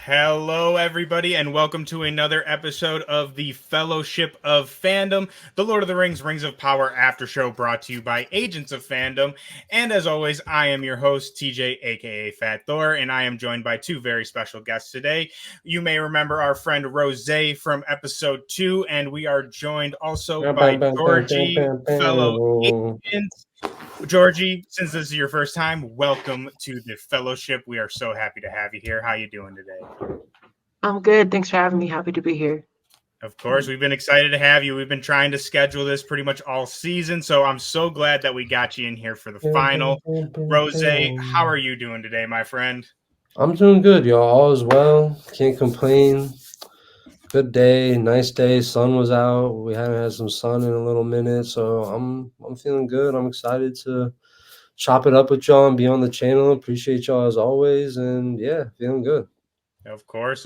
Hello, everybody, and welcome to another episode of the Fellowship of Fandom, the Lord of the Rings Rings of Power after show brought to you by Agents of Fandom. And as always, I am your host, TJ, aka Fat Thor, and I am joined by two very special guests today. You may remember our friend Rosay from episode 2, and we are jorged also by Jorgie, fellow agent. Jorgie, since this is your first time, welcome to the Fellowship. We are so happy to have you here. How you doing today? I'm good. Thanks for having me. Happy to be here. Of course, we've been excited to have you. We've been trying to schedule this pretty much all season, so I'm so glad that we got you in here for the final. Rosay, how are you doing today, my friend? I'm doing good, y'all. All is well. Can't complain. Good day, nice day. Sun was out. We haven't had some sun in a little minute, so I'm feeling good. I'm excited to chop it up with y'all and be on the channel. Appreciate y'all as always, and yeah, feeling good. Of course,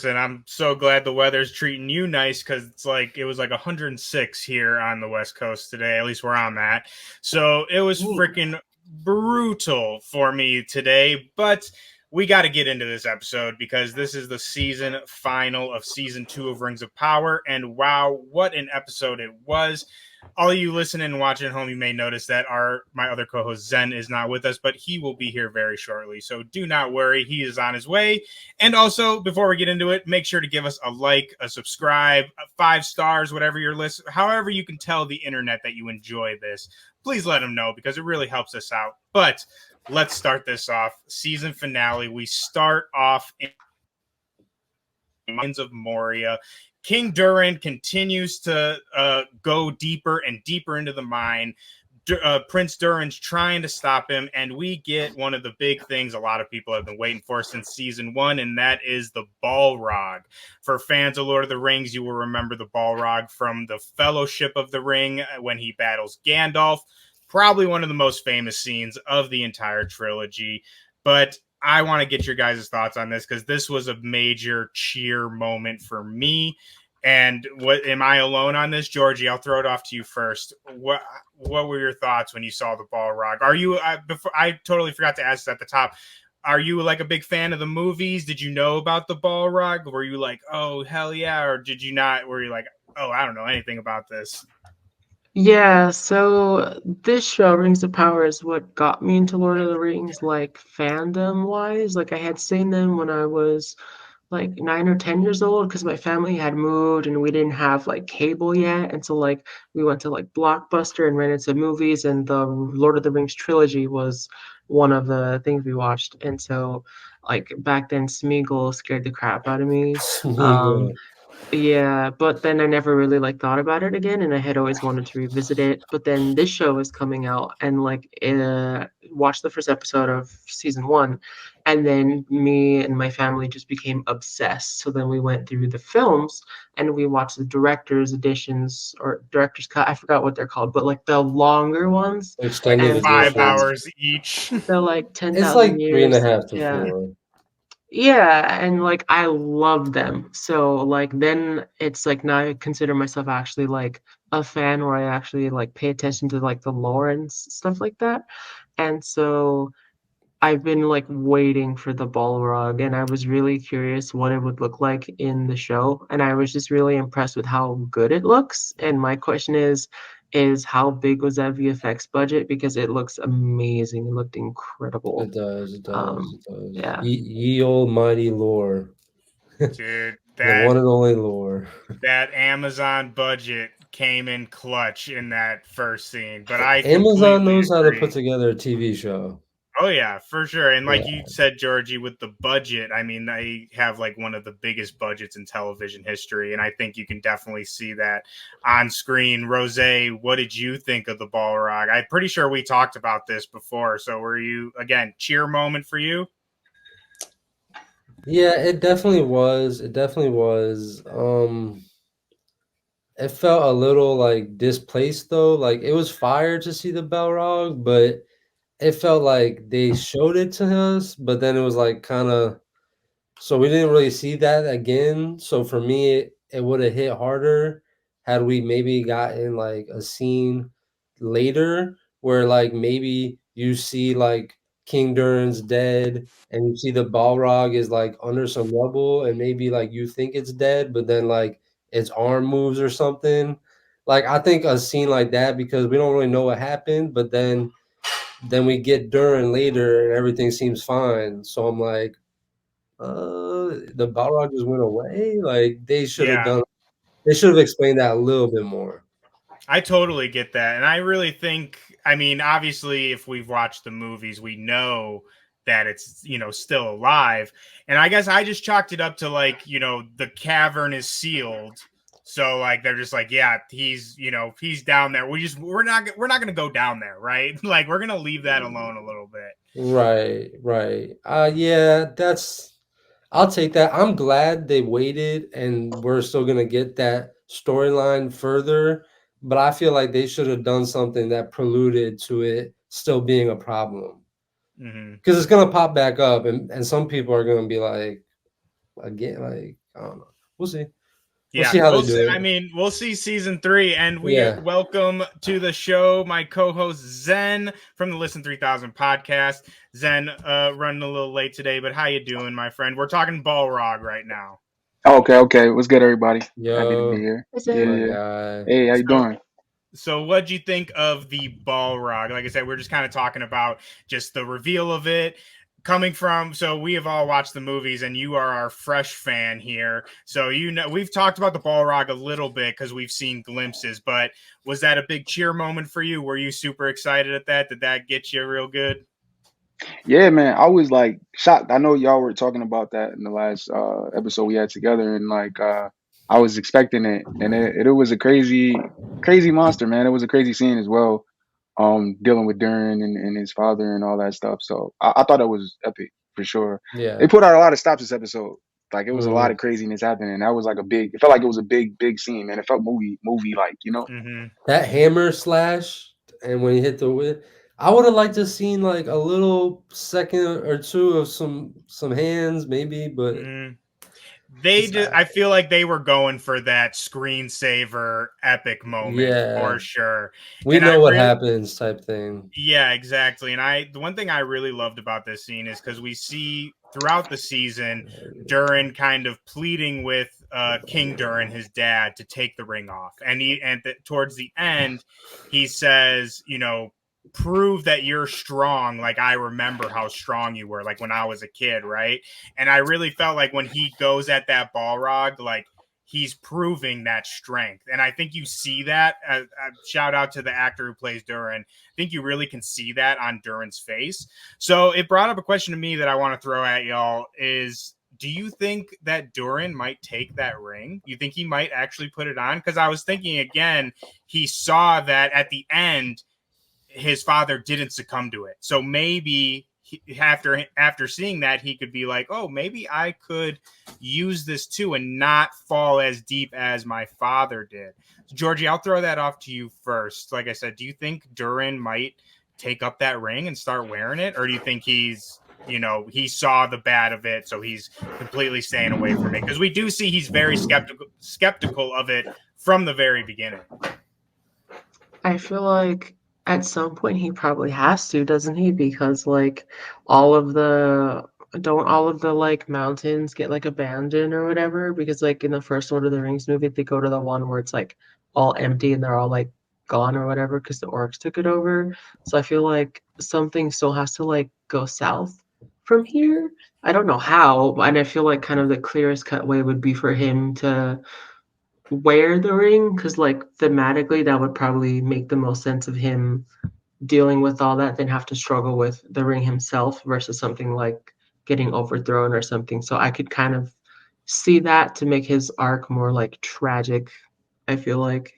and I'm so glad the weather's treating you nice because it was like 106 here on the West Coast today, at least where I'm at. So it was freaking brutal for me today, but we got to get into this episode because this is the season final of season 2 of Rings of Power, and wow, what an episode it was. All you listening and watching at home, you may notice that my other co-host Zen is not with us, but he will be here very shortly. So do not worry, he is on his way. And also, before we get into it, make sure to give us a like, a subscribe, 5 stars, whatever you're listening. However you can tell the internet that you enjoy this, please let them know because it really helps us out. But let's start this off. Season finale. We start off in Mines of Moria. King Durin continues to go deeper and deeper into the mine. Prince Durin's trying to stop him, and we get one of the big things a lot of people have been waiting for since season 1, and that is the Balrog. For fans of Lord of the Rings, you will remember the Balrog from the Fellowship of the Ring when he battles Gandalf. Probably one of the most famous scenes of the entire trilogy. But I want to get your guys' thoughts on this because this was a major cheer moment for me. And what am I alone on this, Jorgie? I'll throw it off to you first. What were your thoughts when you saw the Balrog? Are you I totally forgot to ask this at the top. Are you like a big fan of the movies? Did you know about the Balrog? Were you like, oh hell yeah, or did you not? Were you like, oh, I don't know anything about this? Yeah, so this show, Rings of Power, is what got me into Lord of the Rings, like fandom wise. Like I had seen them when I was like 9 or 10 years old because my family had moved and we didn't have like cable yet. And so like we went to like Blockbuster and rented some movies, and the Lord of the Rings trilogy was one of the things we watched. And so like back then Smeagol scared the crap out of me. Um, Yeah, but then I never really like thought about it again, and I had always wanted to revisit it. But then this show is coming out, and watched the first episode of season 1, and then me and my family just became obsessed. So then we went through the films and we watched the director's editions or director's cut. I forgot what they're called, but like the longer ones, Extended and 5 edition. hours each. they're like It's like 10,000 3.5 years. to Yeah. 4. Yeah, and like I love them. So like then it's like now I consider myself actually like a fan where I actually like pay attention to like the lore and stuff like that. And so I've been like waiting for the Balrog, and I was really curious what it would look like in the show, and I was just really impressed with how good it looks. And my question is how big was that VFX budget? Because it looks amazing. It looked incredible. It does. It does. Yeah. Ye almighty lore. Dude, The one and only lore. that Amazon budget came in clutch in that first scene. But Amazon knows how to agree. put together a TV show. Oh yeah, for sure. And like Yeah. you said, Jorgie, with the budget, I mean, they have like one of the biggest budgets in television history, and I think you can definitely see that on screen. Rosé, what did you think of the Balrog? I'm pretty sure we talked about this before. So were you, again, cheer moment for you? Yeah, it definitely was. It definitely was. It felt a little like displaced though. Like it was fire to see the Balrog, but it felt like they showed it to us, but then it was like kind of so we didn't really see that again. So for me, it would have hit harder had we maybe gotten like a scene later where like maybe you see like King Durin's dead and you see the Balrog is like under some rubble and maybe like you think it's dead, but then like its arm moves or something. Like I think a scene like that, because we don't really know what happened, but then we get Durin later and everything seems fine. So I'm like, the Balrog just went away. Like Yeah, they should have explained that a little bit more. I totally get that. And I really think, I mean, obviously, if we've watched the movies, we know that it's, still alive. And I guess I just chalked it up to like, the cavern is sealed. So like they're just like, yeah, he's down there. We're not gonna go down there, right? Like we're gonna leave that alone a little bit. Right, right. Yeah, I'll take that. I'm glad they waited and we're still gonna get that storyline further, but I feel like they should have done something that preluded to it still being a problem. Mm-hmm. Because it's gonna pop back up and some people are gonna be like, again, like, I don't know. We'll see. We'll Yeah, see how they do it. I mean, we'll see season 3, and we Yeah. welcome to the show my co-host Zen from the Listen 3000 podcast. Zen, running a little late today, but how you doing, my friend? We're talking Balrog right now. Okay. What's good, everybody? Happy to be Yo, here. Is Yeah, it? my yeah. guy. Hey, how you So, doing? so what'd you think of the Balrog? Like I said, we're just kind of talking about just the reveal of it. Coming from, so we have all watched the movies, and you are our fresh fan here. So we've talked about the Balrog a little bit because we've seen glimpses. But was that a big cheer moment for you? Were you super excited at that? Did that get you real good? Yeah, man. I was like shocked. I know y'all were talking about that in the last episode we had together, and like I was expecting it, and it was a crazy monster, man. It was a crazy scene as well. Dealing with Durin and his father and all that stuff. So I thought it was epic for sure. They Yeah. put out a lot of stops this episode. Like it was a lot of Mm. craziness happening. That was like it felt like it was a big scene, man. It felt movie like, you know? Mm-hmm. That hammer slash and when he hit the whip, I would have liked to seen like a little second or two of some hands maybe, but Mm-hmm. it's I feel like they were going for that screensaver epic moment yeah, for sure. we And know what happens type thing. yeah, exactly. And the one thing I really loved about this scene is because we see throughout the season Durin kind of pleading with King Durin, his dad, to take the ring off. And towards the end, he says, prove that you're strong. Like I remember how strong you were, like when I was a kid, right? And I really felt like when he goes at that Balrog, like he's proving that strength. And I think you see that. Shout out to the actor who plays Durin. I think you really can see that on Durin's face. So it brought up a question to me that I want to throw at y'all is, do you think that Durin might take that ring? You think he might actually put it on? Because I was thinking again, he saw that at the end, his father didn't succumb to it. So maybe after seeing that, he could be like, oh, maybe I could use this too and not fall as deep as my father did. So, Jorgie, I'll throw that off to you first. Like I said, do you think Durin might take up that ring and start wearing it? Or do you think he saw the bad of it, so he's completely staying away from it? Because we do see he's very skeptical of it from the very beginning. I feel like at some point he probably has to, doesn't he? Because like all of the like mountains get like abandoned or whatever? Because like in the first Lord of the Rings movie, they go to the one where it's like all empty and they're all like gone or whatever because the orcs took it over. So I feel like something still has to like go south from here. I don't know how, and I feel like kind of the clearest cut way would be for him to wear the ring because like thematically that would probably make the most sense of him dealing with all that than have to struggle with the ring himself versus something like getting overthrown or something. So I could kind of see that to make his arc more like tragic, I feel like.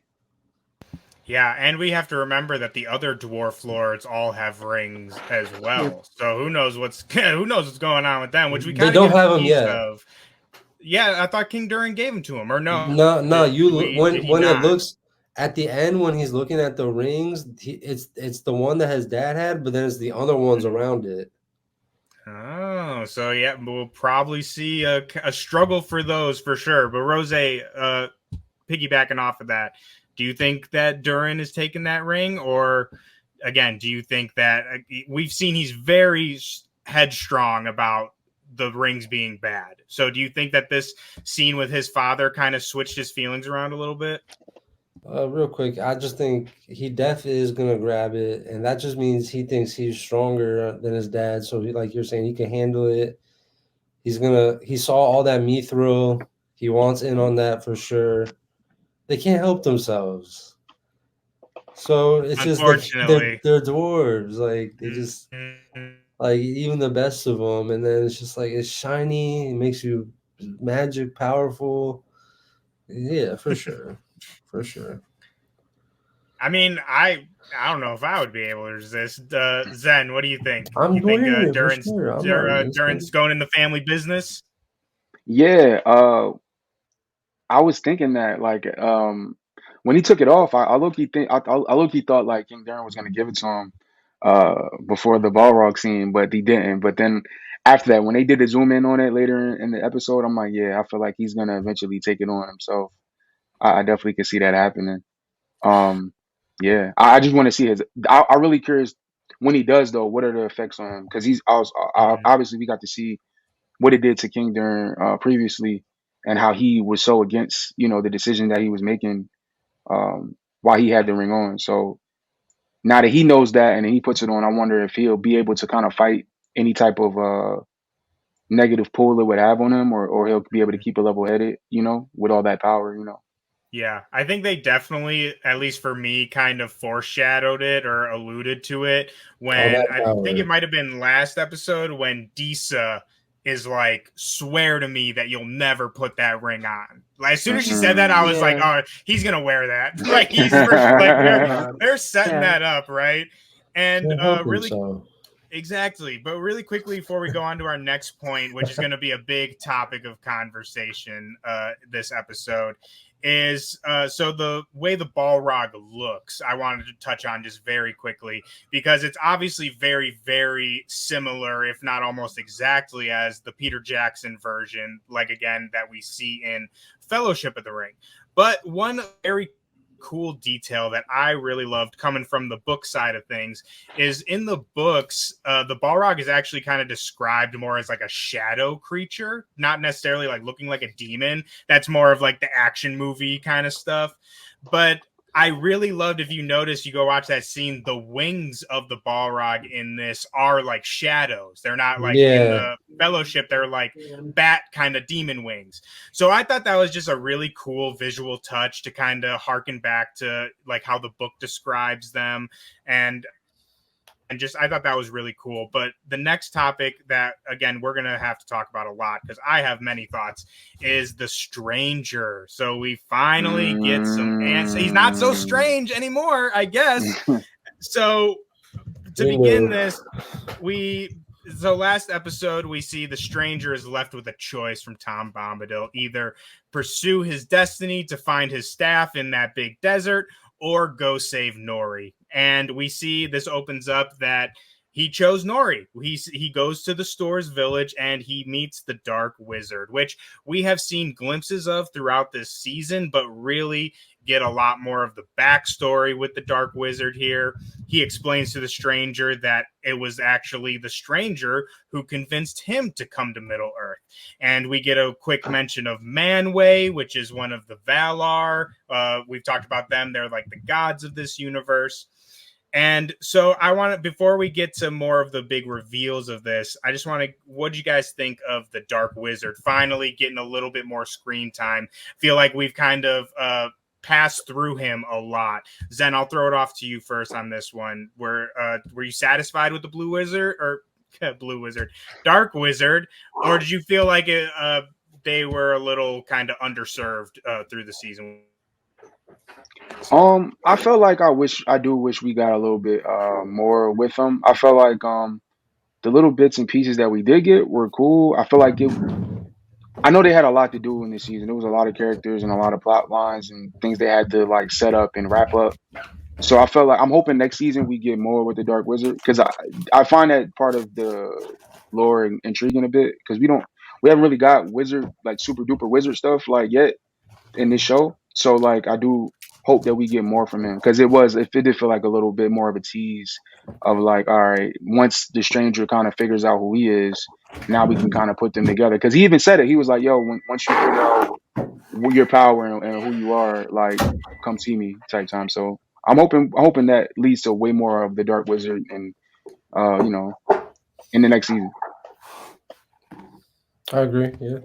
Yeah, and we have to remember that the other dwarf lords all have rings as well. So who knows what's going on with them, which we They kind of don't get a have them piece yet. of. Yeah, I thought King Durin gave them to him, or no? No, Did he when it not? looks at the end when he's looking at the rings, it's the one that his dad had, but then it's the other ones around it. Oh, so yeah, we'll probably see a struggle for those for sure. But Rosay, piggybacking off of that, do you think that Durin is taking that ring, or again, do you think that we've seen he's very headstrong about the rings being bad? So do you think that this scene with his father kind of switched his feelings around a little bit? Real quick, I just think he definitely is gonna grab it, and that just means he thinks he's stronger than his dad. So, like you're saying, he can handle it. He saw all that mithril. He wants in on that for sure. They can't help themselves. So it's just like Unfortunately, they're dwarves. Like they just Mhm. like even the best of them, and then it's just like it's shiny. It makes you magic powerful. Yeah, for sure, for sure. I mean, I don't know if I would be able to resist. Zen, what do you think? I'm You think wearing it for Durin's sure. I'm not resisting. Durin's going in the family business? Yeah, I was thinking that like when he took it off, I low key think I low key thought like King Darren was gonna give it to him before the Balrog scene, but he didn't. But then after that, when they did the zoom in on it later in the episode, I'm like, yeah, I feel like he's gonna eventually take it on himself. I definitely could see that happening. Um, yeah, I just want to see his. I really curious when he does though. What are the effects on him? Because Mhm. obviously we got to see what it did to King Darren previously, and how he was so against the decision that he was making while he had the ring on. So now that he knows that and he puts it on, I wonder if he'll be able to kind of fight any type of negative pull it would have on him, or he'll be able to keep a level headed, with all that power. Yeah, I think they definitely, at least for me, kind of foreshadowed it or alluded to it All when that I think it power. might have been last episode when Disa is like, swear to me that you'll never put that ring on. Like as soon as she said that, I Mm. was like, Yeah. oh, he's gonna wear that. Like he's for like Oh my God. they're setting Yeah. that up, right? And Can't help really himself. exactly. But really quickly before we go on to our next point, which is going to be a big topic of conversation this episode, is so the way the Balrog looks, I wanted to touch on just very quickly because it's obviously very, very similar, if not almost exactly as the Peter Jackson version, like again, that we see in Fellowship of the Ring. But one very cool detail that I really loved coming from the book side of things is in the books, the Balrog is actually kind of described more as like a shadow creature, not necessarily like looking like a demon. That's more of like the action movie kind of stuff. But I really loved, if you notice, you go watch that scene, the wings of the Balrog in this are like shadows. They're not like in Yeah, the Fellowship, they're like Yeah. bat kind of demon wings. So I thought that was just a really cool visual touch to kind of harken back to like how the book describes them. And just I thought that was really cool. But the next topic that again we're gonna have to talk about a lot because I have many thoughts is the stranger. So we finally get some answers. He's not so Mm. strange anymore, I guess. So to we begin knew. this, last episode we see the stranger is left with a choice from Tom Bombadil: either pursue his destiny to find his staff in that big desert or go save Nori. And we see this opens up that he chose Nori. He goes to the Store's village and he meets the Dark Wizard, which we have seen glimpses of throughout this season, but really get a lot more of the backstory with the Dark Wizard here. He explains to the stranger that it was actually the stranger who convinced him to come to Middle Earth. And we get a quick mention of Manway, which is one of the Valar. We've talked about them. They're like the gods of this universe. And so I want to, before we get to more of the big reveals of this, I just want to, what do you guys think of the Dark Wizard finally getting a little bit more screen time? Feel like we've kind of passed through him a lot. Zen, I'll throw it off to you first on this one. Were you satisfied with the Blue Wizard or Blue Wizard, Dark Wizard, or did you feel like they were a little kind of underserved through the season? I felt like I do wish we got a little bit more with him. I felt like the little bits and pieces that we did get were cool. I feel like I know they had a lot to do in this season. There was a lot of characters and a lot of plot lines and things they had to like set up and wrap up. So I felt like I'm hoping next season we get more with the Dark Wizard because I find that part of lore intriguing a bit because we haven't really got wizard like super duper wizard stuff like yet in this show. So like I do hope that we get more from him because it did feel like a little bit more of a tease of like, all right, once the stranger kind of figures out who he is, now we can kind of put them together. Because he even said it. He was like, "Yo, once you figure out your power and who you are, like, come see me," type time. So I'm hoping that leads to way more of the Dark Wizard and you know, in the next season. I agree. Yeah.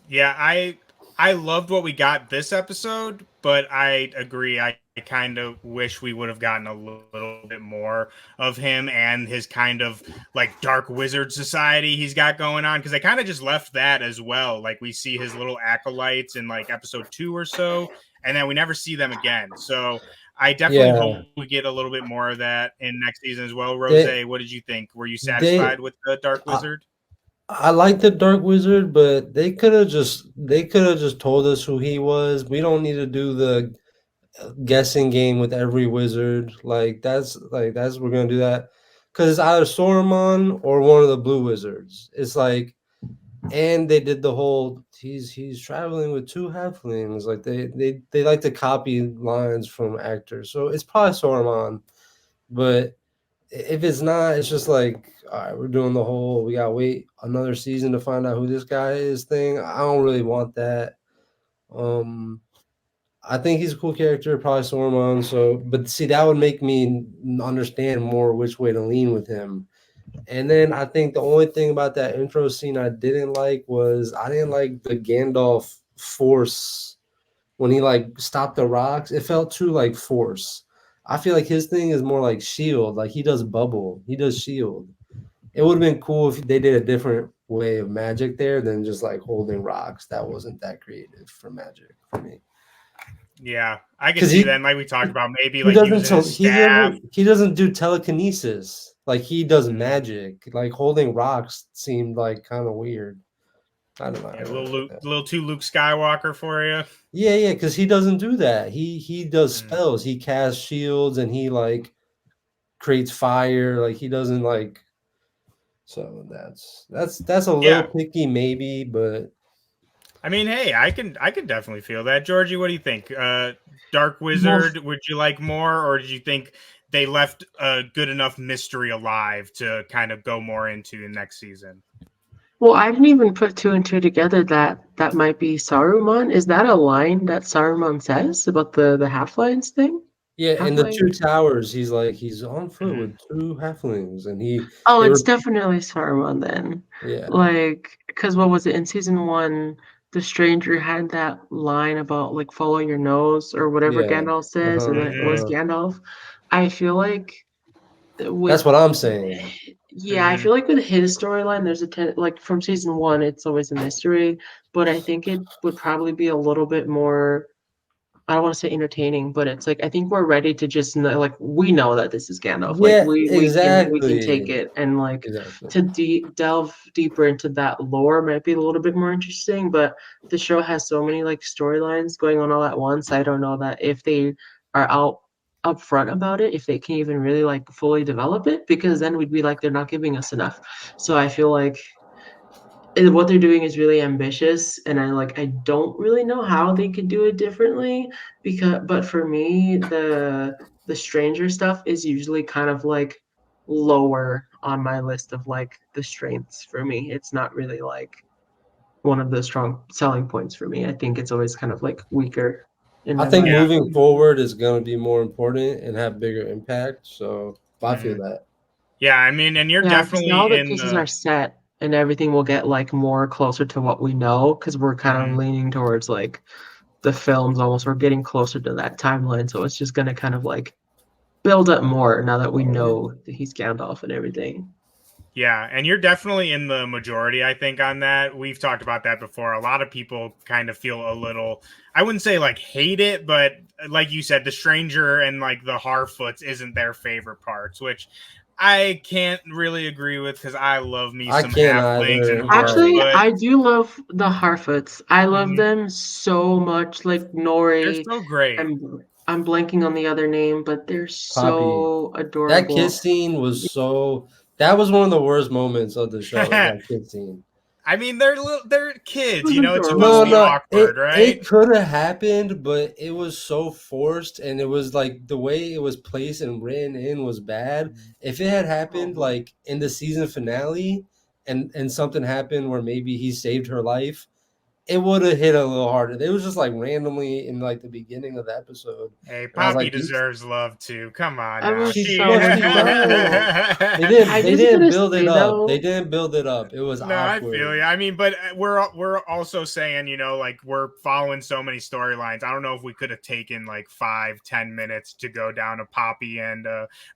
Yeah, I loved what we got this episode, but I agree. I kind of wish we would have gotten a little bit more of him and his kind of like dark wizard society he's got going on, because they kind of just left that as well. Like we see his little acolytes in like episode 2 or so, and then we never see them again. So I definitely Yeah. hope we get a little bit more of that in next season as well. They Rosé, what did you think? Were you they satisfied with the dark wizard? I like the Dark Wizard, but they could have just told us who he was. We don't need to do the guessing game with every wizard. Like that's we're gonna do that because it's either Sauron or one of the blue wizards. It's like, and they did the whole he's traveling with two halflings. Like they like to copy lines from actors, so it's probably Sauron. But if it's not, it's just like, all right, we're doing the whole we gotta wait another season to find out who this guy is thing. I don't really want that. Um, I think he's a cool character, probably Sauron. So, but see, that would make me understand more which way to lean with him. And then I think the only thing about that intro scene I didn't like was I didn't like the Gandalf force when he like stopped the rocks. It felt too like force. I feel like his thing is more like shield. Like he does bubble, he does shield. It would have been cool if they did a different way of magic there than just like holding rocks. That wasn't that creative for magic for me. Yeah, I can Because see that. And like we talked about, maybe he like doesn't using his he staff. doesn't do telekinesis. Like he does Mhm. magic. Like holding rocks seemed like kind of weird. I don't know. I Yeah, a don't little know about Luke, that. little too Luke Skywalker for you. Yeah, because he doesn't do that. He does Mm. spells. He casts shields and he like creates fire. Like he doesn't like. So that's a little Yeah, picky maybe, but I mean, hey, I can definitely feel that. Georgie, what do you think? Dark Well, Wizard, would you like more, or did you think they left a good enough mystery alive to kind of go more into the next season? well, I didn't even put two and two together that that might be Saruman. Is that a line that Saruman says about the half-lines thing? yeah, in the two Half-line? towers, he's like he's on foot Mhm. with two halflings, and Oh, they it's were definitely Saruman then. yeah Like, because what was it in season one? The stranger had that line about like follow your nose or whatever yeah Gandalf says, and then it was Mhm. Gandalf. I feel like That's with what I'm saying. yeah, I Mhm. feel like with his storyline, there's like from season one, it's always a mystery, but I think it would probably be a little bit more. I don't want to say entertaining, but it's like I think we're ready to just know, like we know that this is Gandalf. Like Yeah, we can take exactly, it, and like exactly. to delve deeper into that lore might be a little bit more interesting. But the show has so many like storylines going on all at once. I don't know that if they are out upfront about it, if they can even really like fully develop it, because then we'd be like they're not giving us enough. So I feel like what they're doing is really ambitious, and I don't really know how they could do it differently, because but for me the stranger stuff is usually kind of like lower on my list of like the strengths for me. It's not really like one of the strong selling points for me. I think it's always kind of like weaker in I my think Yeah. mind. moving forward is going to be more important and have bigger impact. So I feel Mhm. that. Yeah, I mean, and you're Yeah, because now definitely the in pieces the. are set and everything will get like more closer to what we know, because we're kind of Mhm. leaning towards like the films almost. We're getting closer to that timeline, so it's just gonna kind of like build up more now that we know that he's Gandalf and everything. Yeah, and you're definitely in the majority, I think, on that. We've talked about that before. A lot of people kind of feel a little, I wouldn't say like hate it, but like you said, the stranger and like the Harfoots isn't their favorite parts, which I can't really agree with because I love me I some can't halflings and either. Actually, Right. Harfoot. I do love the Harfoots. I love Mhm. them so much. Like They're Nori, so great. I'm blanking on the other name, but they're Poppy. so That kiss adorable. scene was so That was one of the worst moments of the show. That kid scene. I mean, they're kids, was you know. It's adorable. supposed to be awkward, It right? could have happened, but it was so forced, and it was like the way it was placed and written in was bad. If it had happened Oh. like in the season finale, and something happened where maybe he saved her life, it would have hit a little harder. It was just like randomly in like the beginning of the episode. Hey, And I was Poppy like, deserves love too. Come on I now. was she She so does. adorable. They I they just didn't gotta build it say up. They though, didn't build it up. It was No, I feel you. awkward. I mean, but we're also saying, you know, like we're following so many storylines. I don't know if we could have taken like 5-10 minutes to go down to Poppy and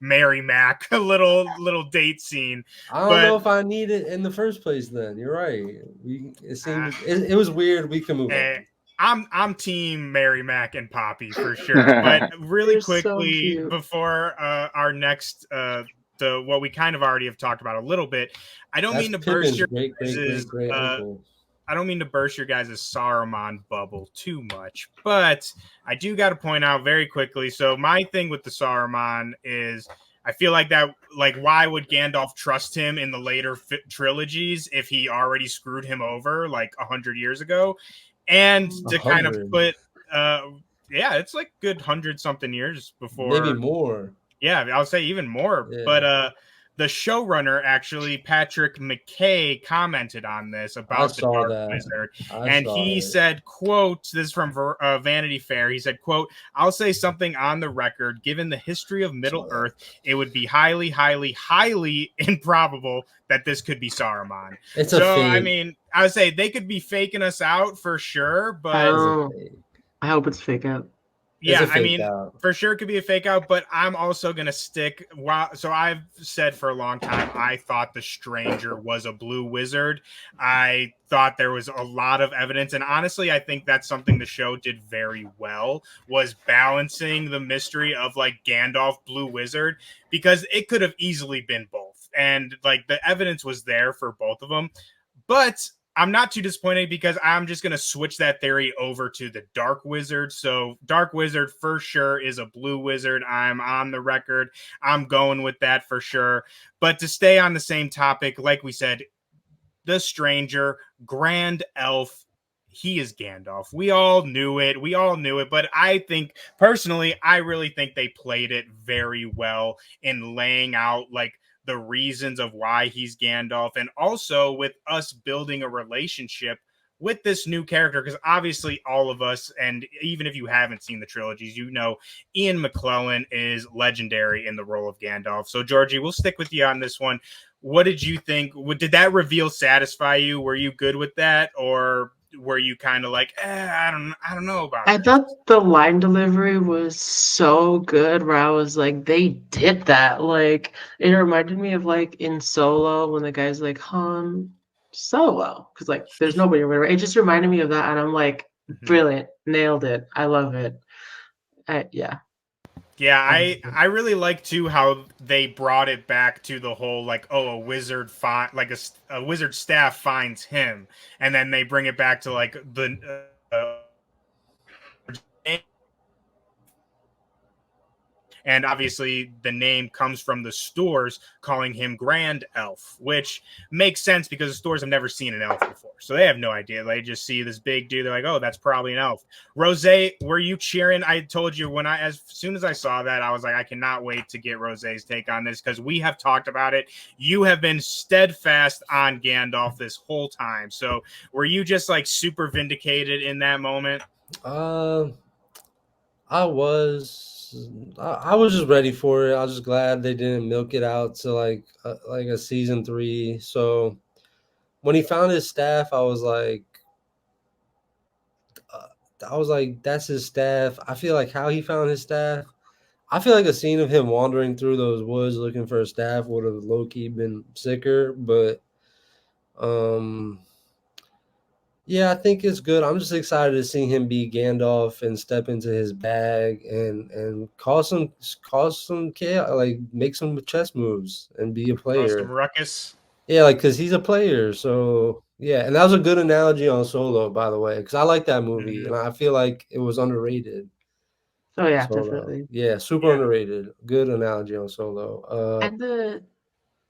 Mary Mac, a little date scene. I don't But know if I need it in the first place. Then you're right. It was weird. We can move eh, on. I'm team Mary Mac and Poppy for sure. But really they're so quickly cute. before our next the what we kind of already have talked about a little bit, I don't That's mean to burst Pippin's your guys' great uncle. I don't mean to burst your guys' Saruman bubble too much, but I do got to point out very quickly. So my thing with the Saruman is I feel like that, like, why would Gandalf trust him in the later trilogies if he already screwed him over like 100 years ago? And to kind of 100, put, yeah, it's like good 100-something years maybe before. more. Yeah, I'll say even more. Yeah. But the showrunner, actually, Patrick McKay, commented on this I about the saw Dark that. Wizard. I And saw he it. said, quote, this is from Vanity Fair. He said, quote, "I'll say something on the record. Given the history of Middle Earth, it would be highly, highly, highly improbable that this could be Saruman." It's a So, I fake. mean, I would say they could be faking us out for sure, but It's a Oh, fake. I hope it's fake out. It's yeah, a I fake mean, out. for sure it could be a fake out, but I'm also gonna stick. So I've said for a long time I thought the Stranger was a blue wizard. I thought there was a lot of evidence, and honestly, I think that's something the show did very well, was balancing the mystery of like Gandalf blue wizard, because it could have easily been both, and like the evidence was there for both of them. But I'm not too disappointed because I'm just going to switch that theory over to the Dark Wizard. So, Dark Wizard for sure is a blue wizard. I'm on the record. I'm going with that for sure. But to stay on the same topic, like we said, the Stranger, Grand Elf, he is Gandalf. We all knew it. But I think, personally, I really think they played it very well in laying out like the reasons of why he's Gandalf, and also with us building a relationship with this new character, because obviously all of us, and even if you haven't seen the trilogies, you know Ian McKellen is legendary in the role of Gandalf. So Jorgie, we'll stick with you on this one. What did you think? Did that reveal satisfy you? Were you good with that, or were you kind of like, I don't know about I this? thought the line delivery was so good where I was like, they did that. Like, it reminded me of like in Solo when the guy's like, Han Solo. Because like there's nobody or whatever. It just reminded me of that. And I'm like, brilliant. Nailed it. I love it. Yeah. Yeah, I really like too how they brought it back to the whole like, oh, a wizard like a wizard staff finds him, and then they bring it back to like the and obviously the name comes from the stores calling him Grand Elf, which makes sense because the stores have never seen an elf before, so they have no idea. They just see this big dude, they're like, oh, that's probably an elf. Rosay, were you cheering? I told you as soon as I saw that, I was like, I cannot wait to get Rosay's take on this, because we have talked about it. You have been steadfast on Gandalf this whole time, so were you just like super vindicated in that moment? I was I was just ready for it. I was just glad they didn't milk it out to like a season 3. So when he found his staff, I was like, that's his staff. I feel like how he found his staff. I feel like a scene of him wandering through those woods looking for a staff would have low-key been sicker, but yeah, I think it's good. I'm just excited to see him be Gandalf and step into his bag and cause some chaos, like make some chess moves and be a Some player. ruckus. Yeah, like because he's a player. So yeah, and that was a good analogy on Solo, by the way, because I like that movie and I feel like it was underrated. Oh yeah, Solo, definitely. yeah, super underrated. Good analogy on Solo. And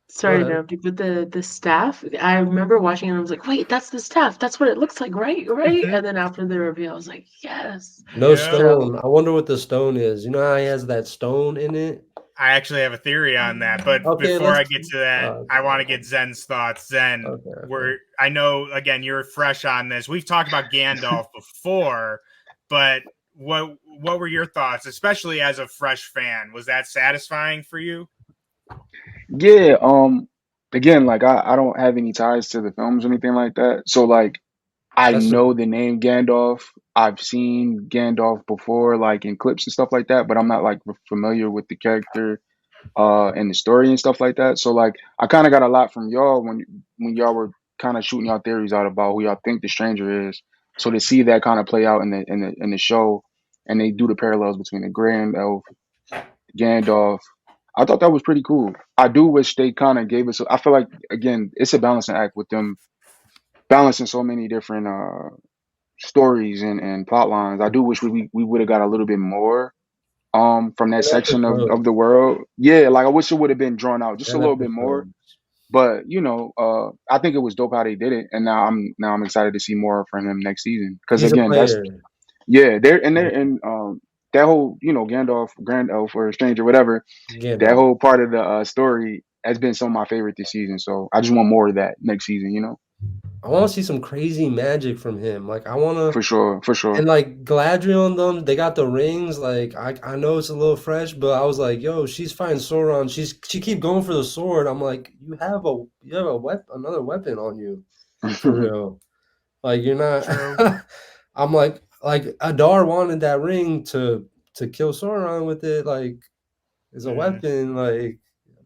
Sorry to ahead. interrupt you, but the staff, I remember watching it and I was like, wait, that's the staff. That's what it looks like, right? Right? Mhm. And then after the reveal, I was like, yes. No Yeah. stone. I wonder what the stone is. You know how he has that stone in it? I actually have a theory on that, but Okay, before let's. I get to that, I want to get Zen's thoughts. Zen, Okay. I know again you're fresh on this. We've talked about Gandalf before, but what were your thoughts, especially as a fresh fan? Was that satisfying for you? Yeah, again, like I don't have any ties to the films or anything like that. So like I That's a, know the name Gandalf. I've seen Gandalf before, like in clips and stuff like that, but I'm not like familiar with the character and the story and stuff like that. So like I kind of got a lot from y'all when y'all were kind of shooting y'all theories out about who y'all think the stranger is. So to see that kind of play out in the show, and they do the parallels between the Grand Elf, Gandalf, I thought that was pretty cool. I do wish they kind of gave us. I feel like again, it's a balancing act with them balancing so many different stories and plot lines. I do wish we would have got a little bit more from that in section of episodes. the world. Yeah, like I wish it would have been drawn out just a In little bit more. episodes. But I think it was dope how they did it, and now I'm excited to see more from him next season. Because He's a again, that's player. yeah, they're in that whole Gandalf, Grand Elf or Stranger, whatever. That Gandalf. whole part of the story has been some of my favorite this season. So I just want more of that next season. I want to see some crazy magic from him. Like I want to. For sure, for sure. And like Galadriel and them, they got the rings. Like I know it's a little fresh, but I was like, yo, she's fighting Sauron. She keep going for the sword. I'm like, you have a weapon, another weapon on you, for real. Like you're True. not. I'm like Adar wanted that ring to kill Sauron with it. Like it's a Mm. weapon. Like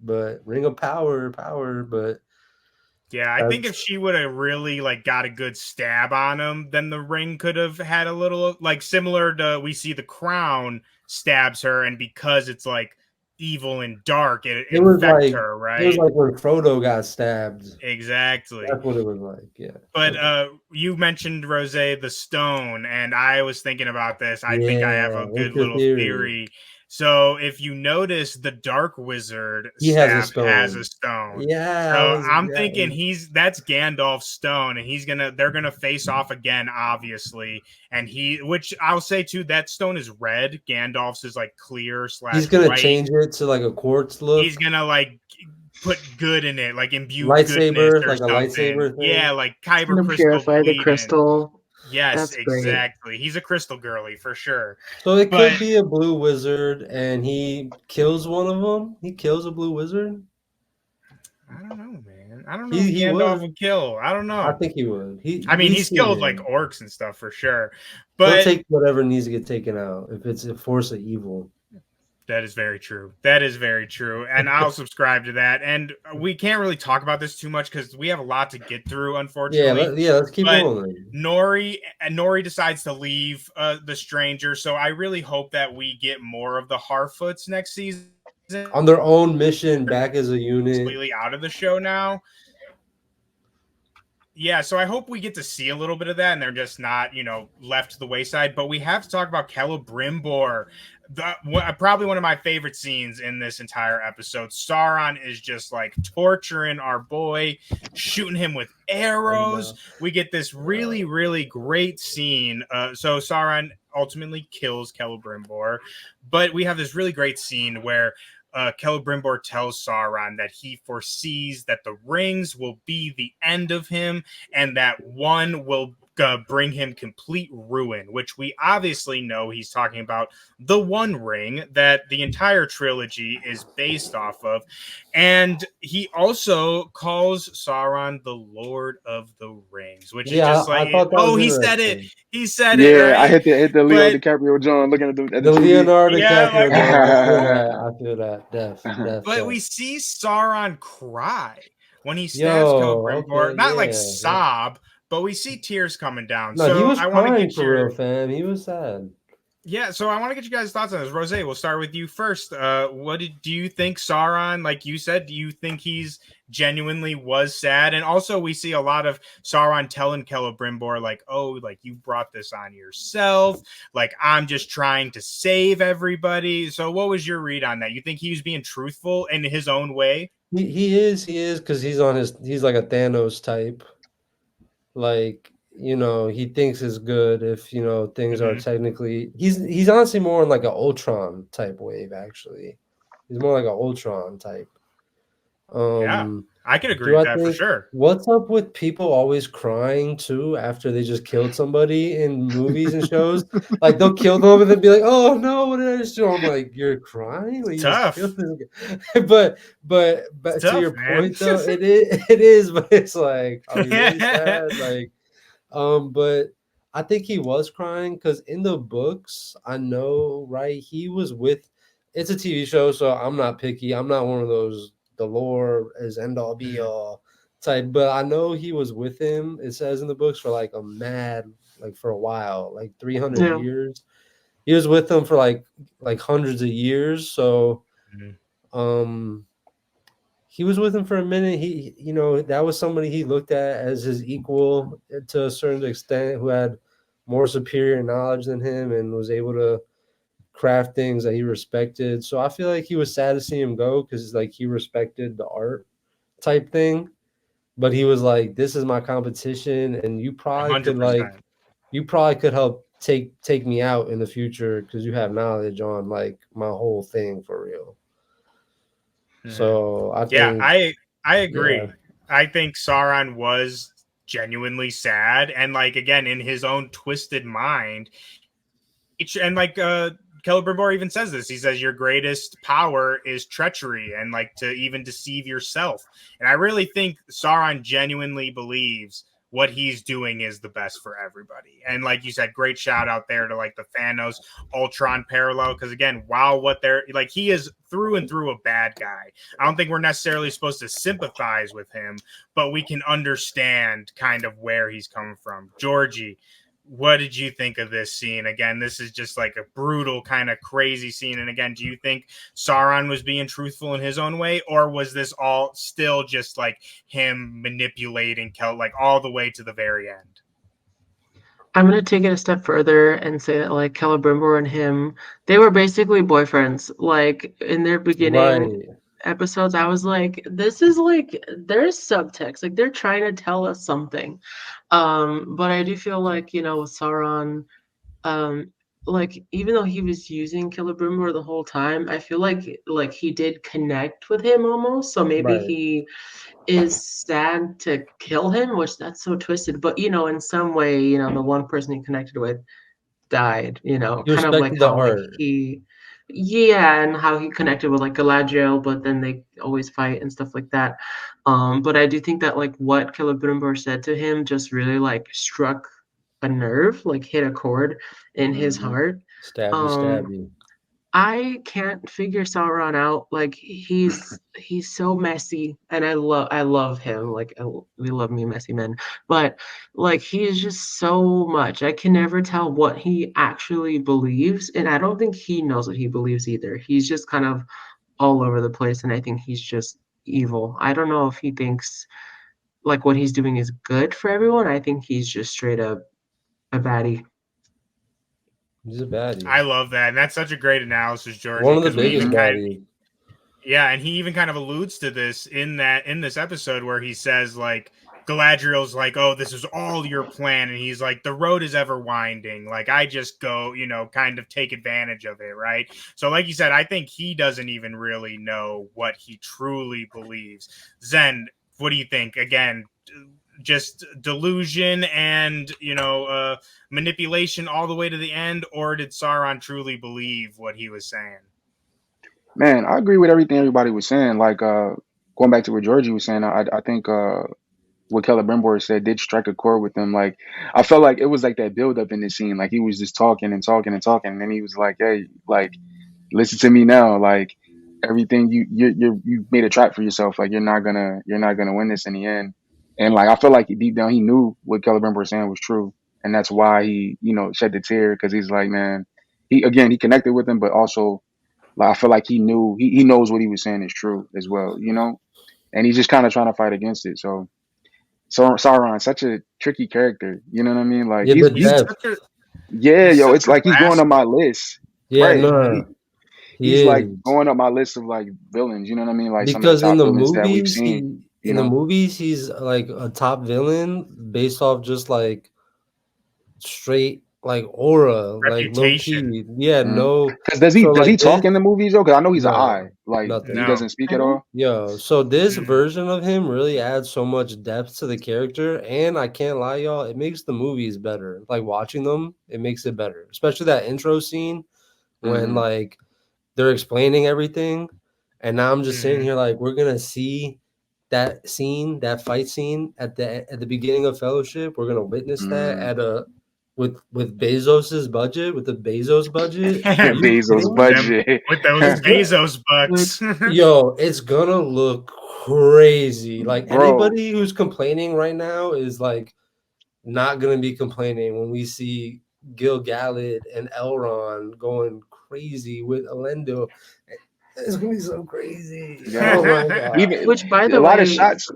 but ring of power. But Yeah, I think if that's she would have really like got a good stab on him, then the ring could have had a little like similar to we see the crown stabs her, and because it's like evil and dark, it it was infects like her, it was right? like when Frodo got stabbed. Exactly. That's what it was like. Yeah. But Okay. you mentioned Rosay the stone, and I was thinking about this. I think I have Yeah. a What's good your little theory? theory. So if you notice, the Dark Wizard He has a staff has a stone. stone. Yeah, I So was I'm yeah. thinking that's Gandalf's stone, and they're gonna face off again, obviously. And which I'll say too, that stone is red. Gandalf's is like clear He's slash gonna white. change it to like a quartz He's look. gonna like put good in it, like imbue goodness Lightsaber, or like a something. lightsaber Yeah, thing. like It's kyber gonna crystal purify the bleeding. crystal. Yes, That's great. exactly. He's a crystal girly for sure. So it could But be a blue wizard and he kills one of them. He kills a blue wizard. I don't know, man. I don't know if He Gandalf would would. kill. I don't I know. think he would. I mean, We've he's seen killed like him. orcs and stuff for sure. He'll But take whatever needs to get taken out if it's a force of evil. that is very true. That is very true. And I'll subscribe to that. And we can't really talk about this too much because we have a lot to get through, Yeah, unfortunately. let's keep But rolling. Nori decides to leave the stranger. So I really hope that we get more of the Harfoots next season. On their own mission back as a unit. Completely out of the show now. Yeah, so I hope we get to see a little bit of that, and they're just not, left to the wayside. But we have to talk about Celebrimbor, probably one of my favorite scenes in this entire episode. Sauron is just like torturing our boy, shooting him with arrows. We get this really, really great scene. So Sauron ultimately kills Celebrimbor, but we have this really great scene where Celebrimbor tells Sauron that he foresees that the rings will be the end of him and that one will bring him complete ruin, which we obviously know he's talking about the One Ring that the entire trilogy is based off of. And he also calls Sauron the Lord of the Rings, which is just I like, thought that oh, was he said it. interesting. He said it, Yeah, I right? hit the Leo But DiCaprio John looking at the The TV. Leonardo yeah, DiCaprio like, John. I feel that. but Def. we see Sauron cry when he stabs Yo, Celebrimbor. okay, Not like yeah. sob, but we see tears coming down. No, he So was I want to crying get for real, fam. He was sad. so I want to get you guys' thoughts on this. Rosé, we'll start with you first. Do you think Sauron, like you said, do you think he's genuinely was sad? And also we see a lot of Sauron telling Celebrimbor, like, oh, like you brought this on yourself. Like, I'm just trying to save everybody. So what was your read on that? You think he was being truthful in his own way? He is because he's like a Thanos type. Like, he thinks it's good if, things are Mhm. technically he's honestly more in like an Ultron type wave, actually. He's more like an Ultron type. Yeah, Um I could agree do with I that for think sure. what's up with people always crying too after they just killed somebody in movies and shows? Like they'll kill them and then be like, "Oh no, what did I just do?" I'm like, "You're crying? Like It's you just tough. killed this guy." But It's to tough, your man. point though, it is, but it's like, are we really sad? Like, but I think he was crying because in the books, I know, right? He was with. It's a TV show, so I'm not picky. I'm not one of those the lore is end all be Mhm. all type. But I know he was with him. It says in the books for like like for a while, like 300 Yeah. years. He was with them for like hundreds of years. So Mhm. um he was with him for a minute. That was somebody he looked at as his equal to a certain extent, who had more superior knowledge than him and was able to craft things that he respected. So I feel like he was sad to see him go because like he respected the art type thing. But he was like, "This is my competition, and hundred percent. you probably could help take me out in the future because you have knowledge on like my whole thing for real." Mhm. So I Yeah, think, I yeah, agree. I think Sauron was genuinely sad, and like again in his own twisted mind, and like Celebrimbor even says this. He says your greatest power is treachery and like to even deceive yourself. And I really think Sauron genuinely believes what he's doing is the best for everybody. And like you said, great shout out there to like the Thanos Ultron parallel. Because again, wow, what they're like, he is through and through a bad guy. I don't think we're necessarily supposed to sympathize with him, but we can understand kind of where he's coming from. Jorgie, what did you think of this scene? Again, this is just like a brutal kind of crazy scene. And again, do you think Sauron was being truthful in his own way, or was this all still just like him manipulating Kel like all the way to the very end? I'm gonna take it a step further and say that like Celebrimbor and him, they were basically boyfriends. Like in their beginning right. episodes, I was like, this is like there's subtext, like they're trying to tell us something. But I do feel like, with Sauron, um, like even though he was using Celebrimbor the whole time, I feel like he did connect with him almost. So maybe Right. he is sad to kill him, which that's so twisted. But in some way, the one person he connected with died, He kind of like respected the how like art. yeah, and how he connected with like Galadriel, but then they always fight and stuff like that. But I do think that like what Celebrimbor said to him just really like struck a nerve, like hit a chord in his Hmm. heart. Stabby, Um, stabby. I can't figure Sauron out. Like he's so messy, and I love him. Like we love me messy men, but like he is just so much. I can never tell what he actually believes, and I don't think he knows what he believes either. He's just kind of all over the place, and I think he's just evil. I don't know if he thinks like what he's doing is good for everyone. I think he's just straight up a baddie. He's a baddie. I love that. And that's such a great analysis, Georgie, One of the because we biggest even Hmm. kind of baddies. yeah, and he even kind of alludes to this in this episode where he says like Galadriel's like, "Oh, this is all your plan," and he's like, "The road is ever winding. Like I just go, kind of take advantage of it, right?" So, like you said, I think he doesn't even really know what he truly believes. Zen, what do you think? Again, just delusion and manipulation all the way to the end, or did Sauron truly believe what he was saying? Man, I agree with everything everybody was saying. Like going back to what Georgie was saying, I think what Celebrimbor said did strike a chord with him. Like I felt like it was like that build up in the scene. Like he was just talking and talking and talking, and then he was like, "Hey, like listen to me now. Like everything you made a trap for yourself. Like you're not gonna win this in the end." And like I feel like deep down he knew what Celebrimbor was saying was true, and that's why he shed the tear because he's like, man, he connected with him, but also like I feel like he knew he knows what he was saying is true as well. And he's just kind of trying to fight against it. So Sauron, such a tricky character. You know what I mean? Like Yeah, the He's depth. such a yeah, he's yo, such it's a like he's going on rascal. my list, Yeah, right? no. He he's like is. going up my list of like villains. You know what I mean? Like some of the Because in top the villains that we've movies, seen. You in the know. movies, he's like a top villain based off just like straight like aura, like low Reputation. key. Yeah, no. Because So does he like talk this, in the movies though? Because I know he's an no, eye. Like he nothing. No. doesn't speak I at don't. all. Yo, so this Mm. version of him really adds so much depth to the character, and I can't lie, y'all, it makes the movies better. Like watching them, it makes it better. Especially that intro scene when Mhm. like they're explaining everything, and now I'm just sitting Mhm. here like we're gonna see that scene, that fight scene at the beginning of Fellowship. We're gonna witness that Mm. at a with Bezos's budget, with the Bezos budget. Are you Bezos kidding me? Them budget. with those It's good. Bezos bucks. Yo, it's gonna look crazy. Like Bro, anybody who's complaining right now is like not gonna be complaining when we see Gil-galad and Elrond going crazy with Elendo. It's gonna be so crazy. Oh yo, my god. even Which, by a the lot of way, shots.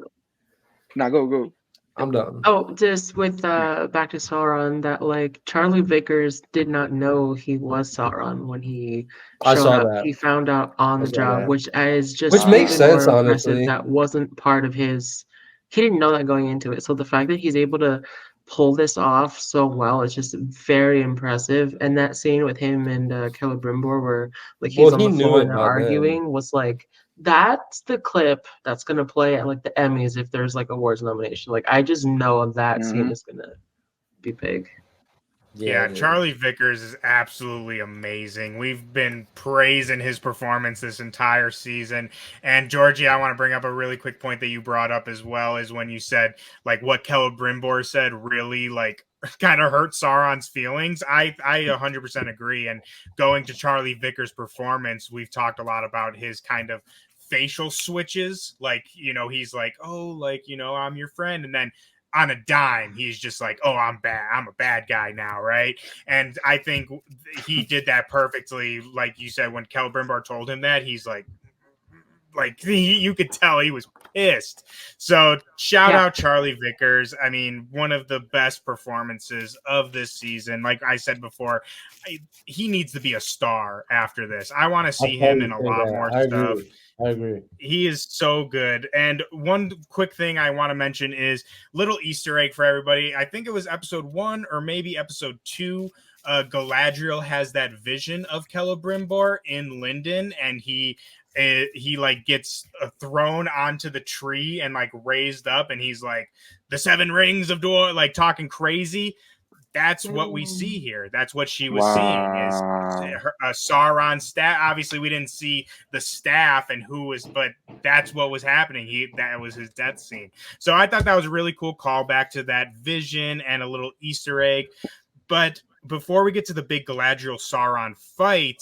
Nah, go. I'm done. oh, just with back to Sauron, that like Charlie Vickers did not know he was Sauron when he I showed saw up. that. He found out on I the saw job, that. which is Which just makes even sense, more impressive. honestly. That wasn't part of his. He didn't know that going into it. So the fact that he's able to pull this off so well is just very impressive. And that scene with him and Celebrimbor, where like Well, he's on he the knew floor it and they're by then. arguing, was like that's the clip that's gonna play at like the Emmys if there's like awards nomination. Like I just know that scene Hmm. is gonna be big. Yeah, Yeah, dude. Charlie Vickers is absolutely amazing. We've been praising his performance this entire season. And Georgie, I want to bring up a really quick point that you brought up as well, is when you said like what Celebrimbor said really like kind of hurt Sauron's feelings. I 100% agree. And going to Charlie Vickers' performance, we've talked a lot about his kind of facial switches. Like, he's like, oh, like, I'm your friend. And then on a dime, he's just like, oh, I'm bad. I'm a bad guy now, right? And I think he did that perfectly. Like you said, when Celebrimbor told him that, he's like you could tell he was pissed. So shout Yeah. out Charlie Vickers. I mean, one of the best performances of this season. Like I said before, he needs to be a star after this. I want to I'll see him probably in a say lot that. more I stuff. agree. I agree. He is so good. And one quick thing I want to mention is little Easter egg for everybody. I think it was episode 1 or maybe episode 2. Galadriel has that vision of Celebrimbor in Linden, and he like gets thrown onto the tree and like raised up, and he's like the 7 rings of Dor, like talking crazy. That's what we see here. That's what she was seeing is Wow. a Sauron staff. Obviously, we didn't see the staff and who was, but that's what was happening. That was his death scene. So I thought that was a really cool callback to that vision and a little Easter egg. But before we get to the big Galadriel Sauron fight,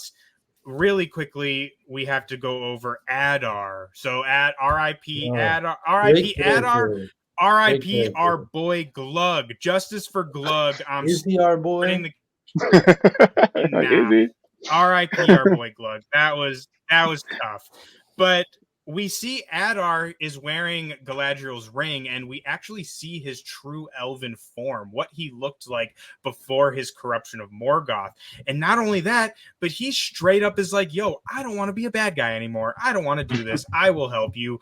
really quickly we have to go over Adar. So at R.I.P. Oh, Adar, great R.I.P. Adar. character. Great R.I.P. our character. boy Glug. Justice for Glug. I'm Is he our starting boy? the Is he? R.I.P. our boy Glug. That was tough. But we see Adar is wearing Galadriel's ring, and we actually see his true elven form, what he looked like before his corruption of Morgoth. And not only that, but he straight up is like, yo, I don't want to be a bad guy anymore. I don't want to do this. I will help you.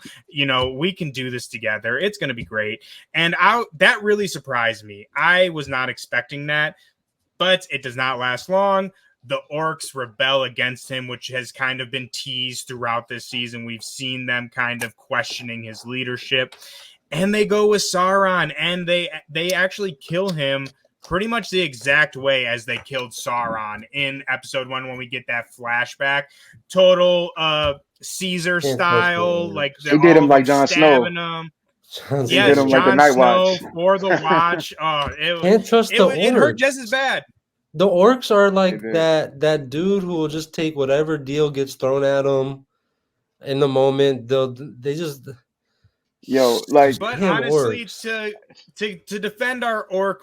We can do this together. It's going to be great. And that really surprised me. I was not expecting that, but it does not last long. The orcs rebel against him, which has kind of been teased throughout this season. We've seen them kind of questioning his leadership, and they go with Sauron, and they actually kill him pretty much the exact way as they killed Sauron in episode 1 when we get that flashback. Total Caesar style, like They did him like Jon Snow. stabbing him. They Yes, did him like the Jon Night Snow Watch. for the watch. Can't trust the It hurt orcs. just as bad. The orcs are like did. that dude who will just take whatever deal gets thrown at them in the moment. They just Yo, like But damn honestly, orcs. to defend our auric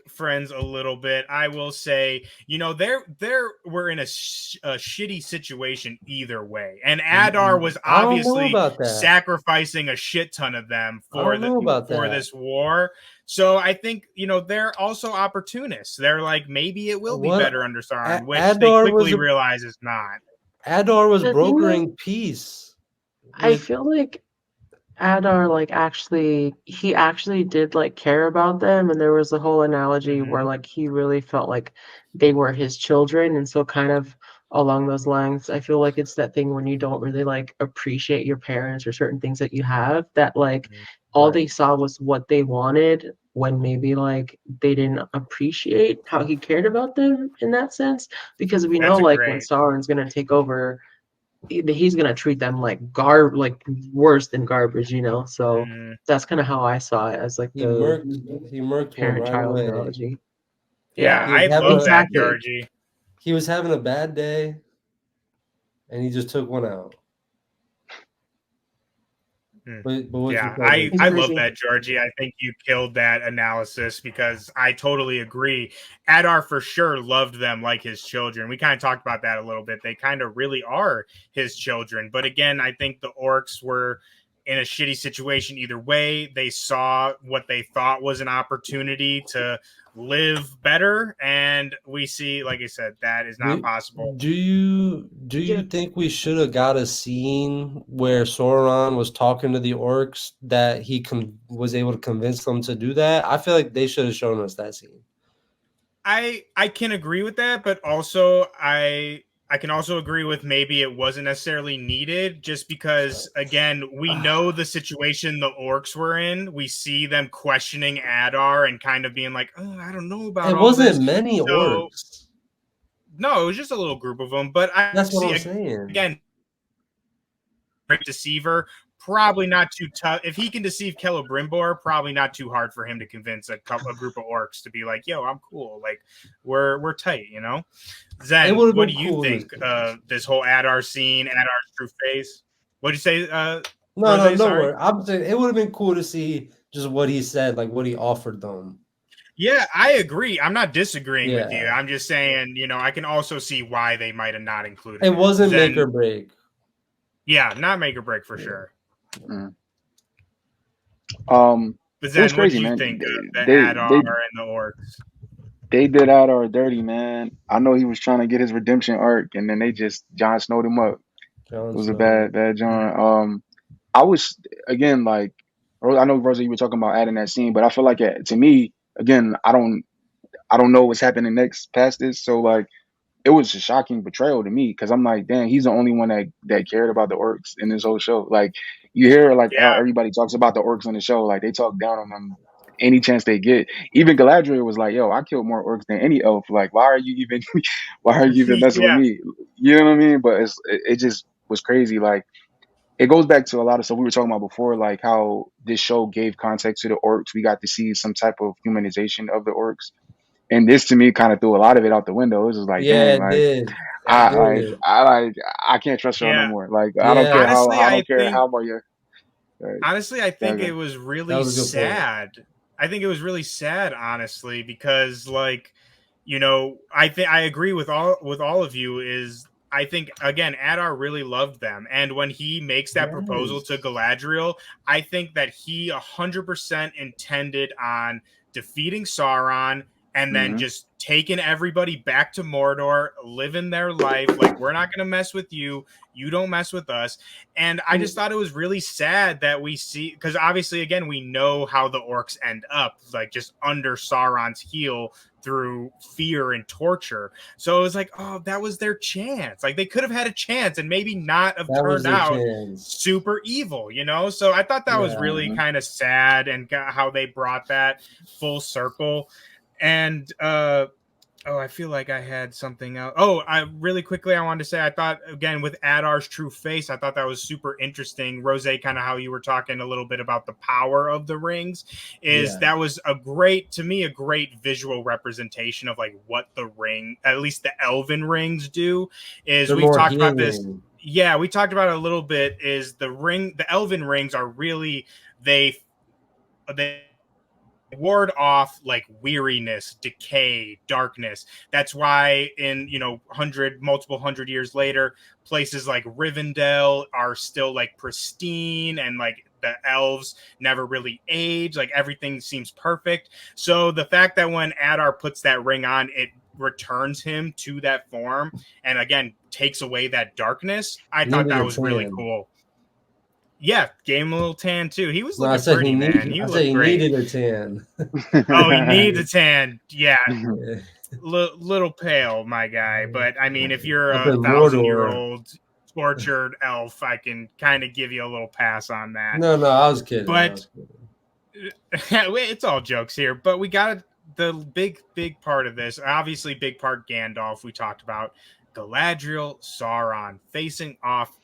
friends a little bit, I will say, we're in a shitty situation either way, and Adar was I don't know obviously about that. sacrificing a shit ton of them I don't know about that. this war. So I think they're also opportunists. They're like, maybe it will be What? better under Sauron, which Adar they was quickly a- realize is not. Adar was The thing is, brokering peace I with. feel like Adar he actually did like care about them, and there was a whole analogy where Mhm. like he really felt like they were his children, and so kind of along those lines, I feel like it's that thing when you don't really like appreciate your parents or certain things that you have, that like Mhm. all they Right. saw was what they wanted, when maybe like they didn't appreciate how he cared about them in that sense, because we know That's a like when great. Sauron's gonna take over, he's gonna treat them like worse than garbage, you know. So Mm, that's kind of how I saw it, as like He the murked. He murked one right parent-child away. analogy. yeah, Yeah, He was I having love a. that, exactly. Georgie. He was having a bad day, and he just took one out. Mm. But what you Yeah, saying? He's I love crazy. that, Georgie. I think you killed that analysis because I totally agree. Adar for sure loved them like his children. We kind of talked about that a little bit. They kind of really are his children. But again, I think the orcs were in a shitty situation either way. They saw what they thought was an opportunity to live better, and we see, like I said, that is not Do, possible. do you Yeah. think we should have got a scene where Sauron was talking to the orcs that he was able to convince them to do that? I feel like they should have shown us that scene. I can agree with that, but also I can also agree with maybe it wasn't necessarily needed, just because again we know the situation the orcs were in. We see them questioning Adar and kind of being like, "Oh, I don't know about It all this." wasn't many So orcs. no, it was just a little group of them. But I That's what see I'm saying. again, great deceiver. Probably not too tough. If he can deceive Celebrimbor, probably not too hard for him to convince a group of orcs to be like, "Yo, I'm cool. Like, we're tight," you know. It Zen, would have what been do you cool think? to. This whole Adar scene, Adar's true face. What'd you say, No, Rosay? no Sorry. worry. I'm saying it would have been cool to see just what he said, like what he offered them. Yeah, I agree. I'm not disagreeing with you. Yeah, I'm just saying, I can also see why they might have not included it it. wasn't make Zen, or break. yeah, not make or break for Yeah. sure. Mm. But It was Zen, what do crazy, you man. think of the They Adar they and the orcs? they did Adar dirty, man. I know he was trying to get his redemption arc, and then they just Jon Snowed him up. Jon It was a Snow. bad Mm, John. I was again like I know Rosa, you were talking about adding that scene, but I feel like to me, again, I don't know what's happening next past this, so like it was a shocking betrayal to me because I'm like, damn, he's the only one that cared about the orcs in this whole show. Like you hear like how yeah, everybody talks about the orcs on the show, like they talk down on them any chance they get. Even Galadriel was like, yo, I killed more orcs than any elf. Like, why are you even why are you even messing with yeah, me? You know what I mean? But it just was crazy. Like it goes back to a lot of stuff we were talking about before, like how this show gave context to the orcs. We got to see some type of humanization of the orcs. And this to me kind of threw a lot of it out the window. It was just like, Yeah, dang, it like did. It I like did. I like I can't trust y'all no yeah. more. Like Yeah, I Honestly, I don't care think how about you. honestly, I think Okay. it was that really was a good point. sad. I think it was really sad, honestly, because like, I think I agree with all of you. Is I think again, Adar really loved them, and when he makes that proposal to Yes. Galadriel, I think that he 100% intended on defeating Sauron and then Hmm. just taking everybody back to Mordor, living their life. Like, we're not going to mess with you. You don't mess with us. And I just thought it was really sad that we see, because obviously, again, we know how the orcs end up, like just under Sauron's heel through fear and torture. So it was like, oh, that was their chance. Like they could have had a chance and maybe not have That was turned their out chance. super evil, So I thought that was Yeah. really kind of sad and how they brought that full circle. And oh, I feel like I had something else. Oh, I really quickly I wanted to say I thought again with Adar's true face, I thought that was super interesting. Rosé, kind of how you were talking a little bit about the power of the rings, is Yeah. that was a great visual representation of like what the ring, at least the elven rings do. Is They're we've more talked about this. healing. Yeah, we talked about it a little bit. Is the elven rings are really they ward off like weariness, decay, darkness. That's why in multiple hundred years later, places like Rivendell are still like pristine and like the elves never really age. Like everything seems perfect. So the fact that when Adar puts that ring on, it returns him to that form and again takes away that darkness. I He thought needed that a was really tan. cool. Yeah, gave him a little tan too. He was No, I looking said pretty, man. He I said looked he great. needed a tan. Oh, he needs a tan. Yeah, Yeah. little pale, my guy. But I mean, if you're Up a in 1,000-year-old tortured elf, I can kind of give you a little pass on that. No, I was kidding. But it's all jokes here. But we got the big part of this. Obviously, big part Gandalf. We talked about Galadriel, Sauron facing off.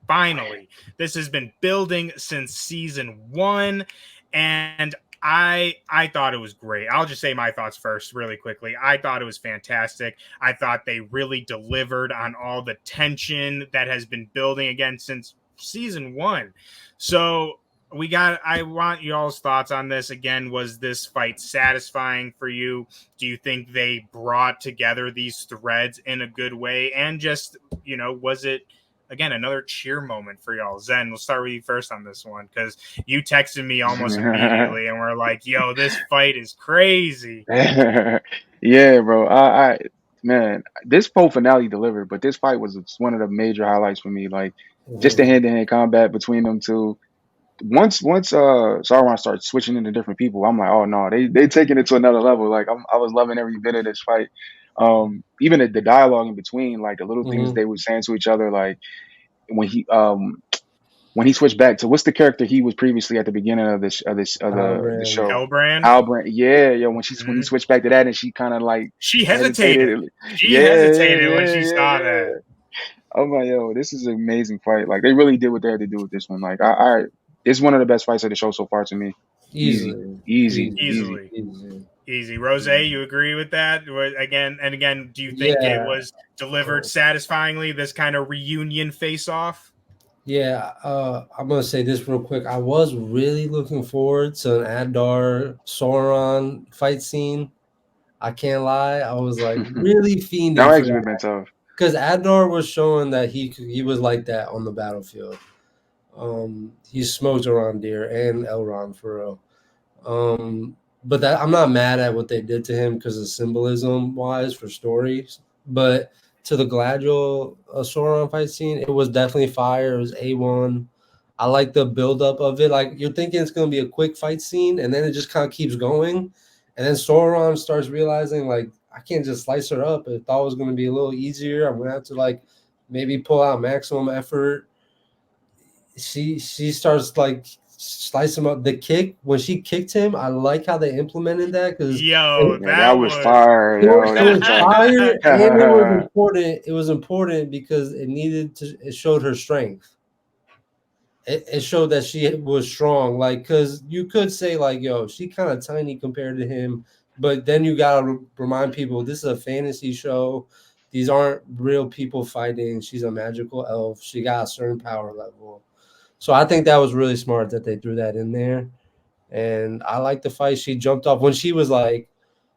Finally, this has been building since season 1, and I thought it was great. I'll just say my thoughts first really quickly. I thought it was fantastic. I thought they really delivered on all the tension that has been building again since season 1. So I want y'all's thoughts on this. Again, was this fight satisfying for you? Do you think they brought together these threads in a good way? And just, was it, again, another cheer moment for y'all? Zen, we'll start with you first on this one, because you texted me almost immediately and we're like, yo, this fight is crazy. Yeah, bro. Man, this full finale delivered, but this fight was one of the major highlights for me. Like, just the hand-to-hand combat between them two. Once Sauron starts switching into different people, I'm like, oh no, they taking it to another level. Like, I was loving every bit of this fight. Even the dialogue in between, like the little things they were saying to each other, like when he switched back to, what's the character he was previously at the beginning of the show? Halbrand. Halbrand. Yeah. When he switched back to that, and she kind of like she hesitated. When she saw that. I'm like, yo, this is an amazing fight. Like, they really did what they had to do with this one. Like, it's one of the best fights of the show so far to me. Easy. Rosay, you agree with that? Again, do you think it was delivered satisfyingly, this kind of reunion face-off? Yeah, I'm going to say this real quick. I was really looking forward to an Adar Sauron fight scene. I can't lie. I was like really fiending that for actually that. been tough. Because Adar was showing that he was like that on the battlefield. He smoked Arondir and Elrond for real. But I'm not mad at what they did to him because of symbolism wise for stories. But to the Galadriel Sauron fight scene, it was definitely fire. It was A1. I like the buildup of it. Like, you're thinking it's going to be a quick fight scene, and then it just kind of keeps going. And then Sauron starts realizing, like, I can't just slice her up. I thought it was going to be a little easier. I'm going to have to, like, maybe pull out maximum effort. She starts, like, slice him up. The kick, when she kicked him, I like how they implemented that. Because that was fire. It was fire, and it was important. It was important because it showed her strength. It showed that she was strong. Like, because you could say, like, yo, she kind of tiny compared to him. But then you got to remind people, this is a fantasy show. These aren't real people fighting. She's a magical elf. She got a certain power level. So I think that was really smart that they threw that in there. And I like the fight. She jumped off when she was like,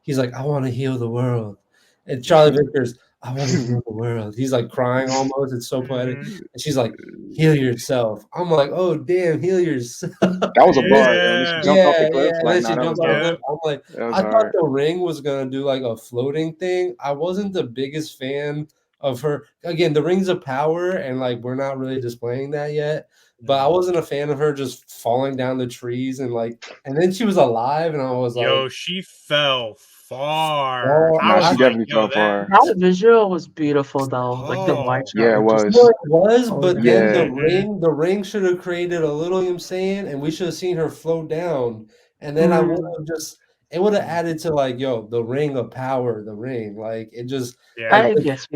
he's like, I want to heal the world. And Charlie Vickers, I want to heal the world. He's like crying almost. It's so poetic. And she's like, heal yourself. I'm like, oh, damn, heal yourself. That was a bar. When she jumped off the cliff. Yeah. And then she jumped off the cliff. I'm like, I thought the ring was going to do like a floating thing. I wasn't the biggest fan of her. Again, the rings of power, and like, we're not really displaying that yet. But I wasn't a fan of her just falling down the trees and then she was alive, and I was like, yo, she fell far. She definitely fell far. That visual was beautiful though. Like the white shot. Yeah, it was. It was, but then the ring should have created a little, I'm saying, and we should have seen her float down. And then I would have it would have added to like, yo, the ring of power, the ring. Like, it just I guess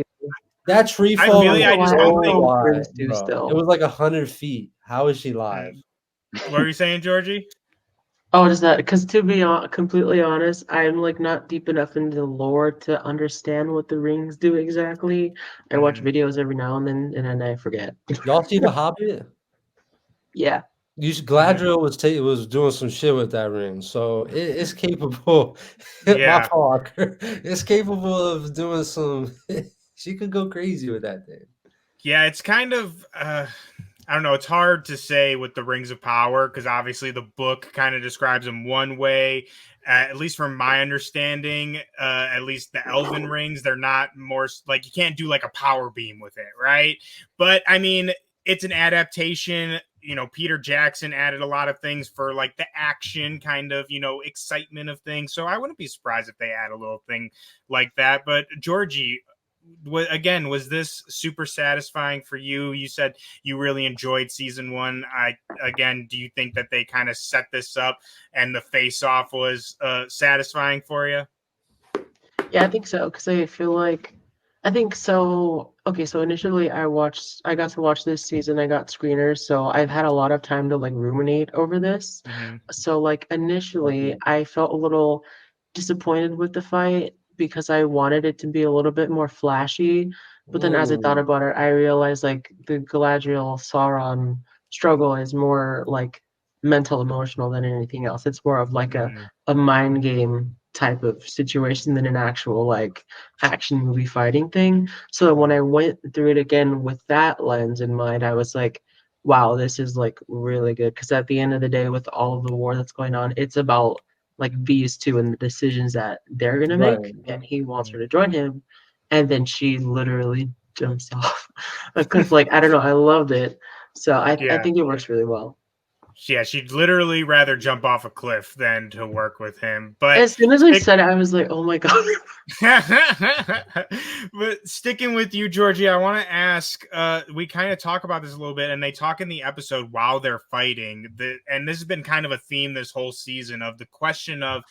that tree fall. I just don't think it was like 100 feet. How is she live? What were you saying, Jorgie? Oh, just that, because to be completely honest, I'm like not deep enough into the lore to understand what the rings do exactly. I watch videos every now and then, and then I forget. Y'all see The Hobbit? Yeah. Galadriel was doing some shit with that ring, so it's capable. My fault. It's capable of doing some. She could go crazy with that thing. Yeah, it's kind of I don't know. It's hard to say with the Rings of Power because obviously the book kind of describes them one way. At least from my understanding, at least the Elven rings, they're not more like you can't do like a power beam with it, right? But I mean, it's an adaptation. You know, Peter Jackson added a lot of things for like the action kind of, you know, excitement of things. So I wouldn't be surprised if they add a little thing like that. But Jorgie, again, was this super satisfying for you? You said you really enjoyed season one. Do you think that they kind of set this up and the face off was satisfying for you? Yeah, I think so because I feel like I think so. Okay, so initially I got to watch this season. I got screeners, so I've had a lot of time to like ruminate over this. Mm-hmm. So like initially, I felt a little disappointed with the fight because I wanted it to be a little bit more flashy. But then as I thought Ooh. about it, I realized like the Galadriel Sauron struggle is more like mental emotional than anything else. It's more of like Mm-hmm. a mind game type of situation than an actual like action movie fighting thing. So when I went through it again with that lens in mind, I was like, wow, this is like really good. Because at the end of the day, with all of the war that's going on, it's about like these two and the decisions that they're gonna Right. make. And he wants her to join him, and then she literally jumps off. Because like I don't know, I loved it. So I Yeah. think it works really well. Yeah, she'd literally rather jump off a cliff than to work with him. But As soon as I said it, I was like, oh my god. but sticking with you, Jorgie, I want to ask. We kind of talk about this a little bit, and they talk in the episode while they're fighting. And this has been kind of a theme this whole season of the question of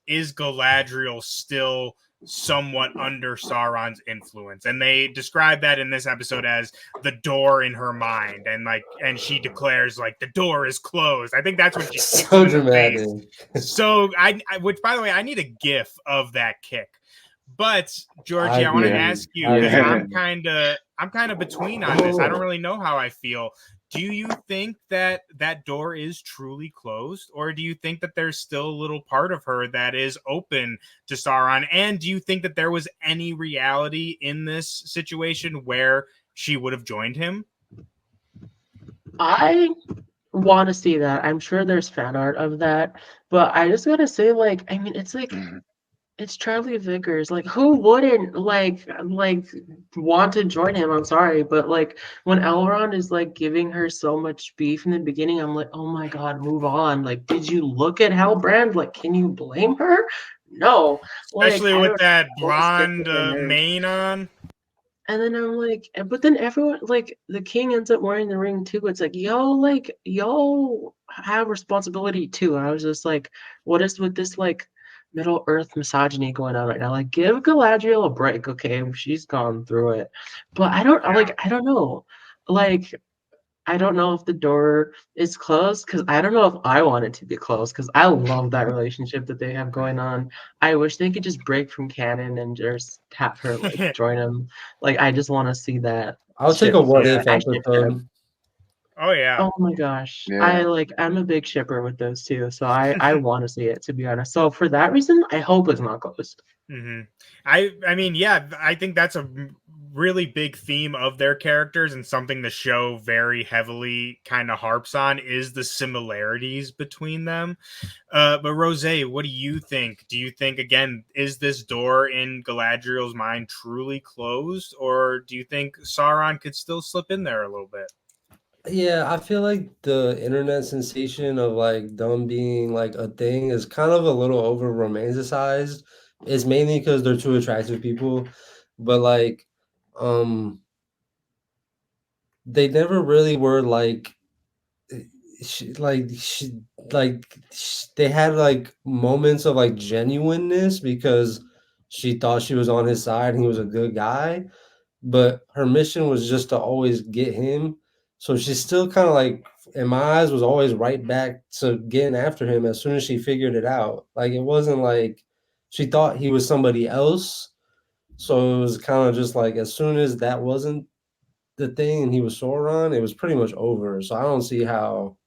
is Galadriel still somewhat under Sauron's influence? And they describe that in this episode as the door in her mind, and she declares like the door is closed. I think that's when she kicks him So in the dramatic. face. So which by the way, I need a GIF of that kick. But Jorgie, I want to Yeah, ask you because yeah. I'm kind of between on this. I don't Oh. really know how I feel. Do you think that that door is truly closed, or do you think that there's still a little part of her that is open to Sauron? And do you think that there was any reality in this situation where she would have joined him? I want to see that. I'm sure there's fan art of that, but I just gotta say, like, I mean, it's like it's Charlie Vickers. Like, who wouldn't like want to join him? I'm sorry, but like when Elrond is like giving her so much beef in the beginning, I'm like, oh my god, move on. Like, did you look at Halbrand? Like, can you blame her? No. Like, Especially I with don't know. that It always gets blonde on my nerves. mane on. And then I'm like, but then everyone, like, the king ends up wearing the ring too. It's like, y'all have responsibility too. And I was just like, what is with this, like, Middle Earth misogyny going on right now? Like, give Galadriel a break, okay? She's gone through it. But I don't know. Like, I don't know if the door is closed because I don't know if I want it to be closed because I love that relationship that they have going on. I wish they could just break from canon and just have her like join them. Like I just want to see that I'll take a ship. what Yeah. if I ship them. episode. Oh yeah. Oh my gosh. Yeah. I'm a big shipper with those two. So I want to see it to be honest. So for that reason, I hope it's not closed. Mm-hmm. I mean, yeah, I think that's a really big theme of their characters and something the show very heavily kind of harps on is the similarities between them. But Rosay, what do you think? Do you think again is this door in Galadriel's mind truly closed, or do you think Sauron could still slip in there a little bit? Yeah, I feel like the internet sensation of like them being like a thing is kind of a little over romanticized. It's mainly because they're two attractive people, but um, they never really were like she, like she, they had like moments of like genuineness because she thought she was on his side and he was a good guy, but her mission was just to always get him. So she still kind of like, in my eyes, was always right back to getting after him as soon as she figured it out. Like it wasn't like she thought he was somebody else. So it was kind of just like as soon as that wasn't the thing and he was Sauron, it was pretty much over. So I don't see how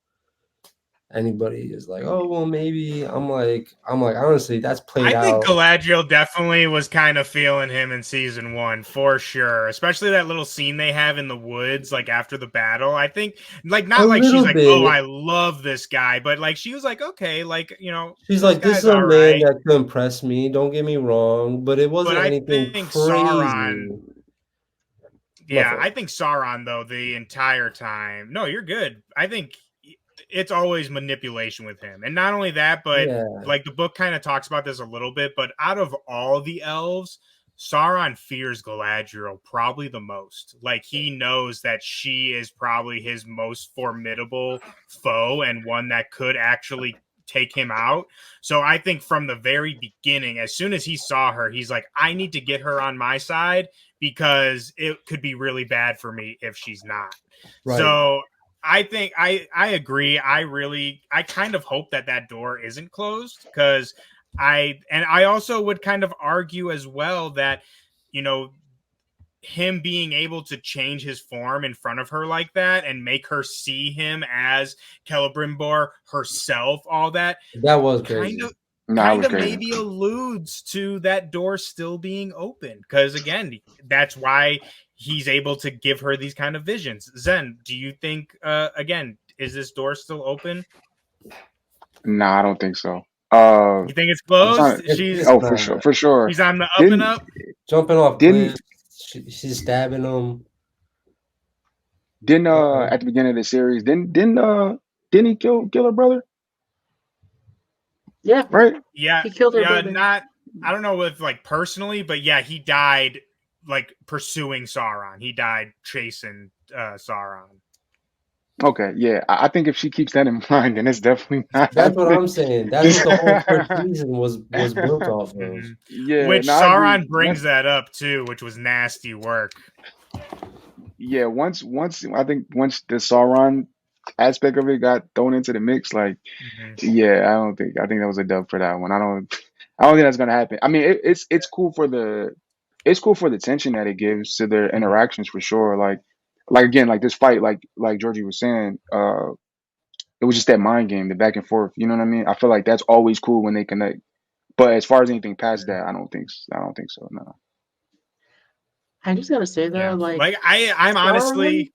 anybody is like, oh well, maybe. I'm like honestly, that's played I think out. Galadriel definitely was kind of feeling him in season 1 for sure, especially that little scene they have in the woods, like after the battle. I think, like, not A like she's little like, bit. oh, I love this guy, but like she was like, okay, like, you know, She's this like, this is guy's a all man right. that could impress me. Don't get me wrong, but it But wasn't I anything think crazy. Sauron, My yeah, fault. I think Sauron though the entire time. No, you're good. I think it's always manipulation with him, and not only that, but Yeah, like the book kind of talks about this a little bit. But out of all the elves, Sauron fears Galadriel probably the most. Like he knows that she is probably his most formidable foe and one that could actually take him out. So I think from the very beginning, as soon as he saw her, he's like, I need to get her on my side because it could be really bad for me if she's not. right. So I think I agree. I kind of hope that that door isn't closed because I also would kind of argue as well that, you know, him being able to change his form in front of her like that and make her see him as Celebrimbor herself, all that That was kind crazy. of Nah, it was crazy. maybe alludes to that door still being open, because again, that's why he's able to give her these kind of visions. Zen, do you think again, is this door still open? Nah, I don't think so. You think it's I'm trying closed? to. It's Oh, not for sure. She's on the up and Didn't up. jumping off didn't cliffs. She's stabbing him. didn't Uh, at the beginning of the series didn't he kill her brother? Yeah, Right? Yeah, he killed her yeah, brother. not I don't know if like personally, but yeah, he died like pursuing Sauron. He died chasing Sauron. Okay, yeah. I think if she keeps that in mind, then it's definitely not that's what happening. I'm saying. That's what the whole first season was built off of. Mhm. Yeah, Which no, I agree. Sauron brings that up too, which was nasty work. Yeah, once I think once the Sauron aspect of it got thrown into the mix, like Mhm. yeah, I think that was a dub for that one. I don't think that's gonna happen. I mean, it's cool for the tension that it gives to their Mhm. interactions for sure. Like again, like this fight, like Jorgie was saying, it was just that mind game, the back and forth. You know what I mean? I feel like that's always cool when they connect. But as far as anything past that, I don't think so. No. I just gotta say though, Yeah, like like I'm Sauron honestly.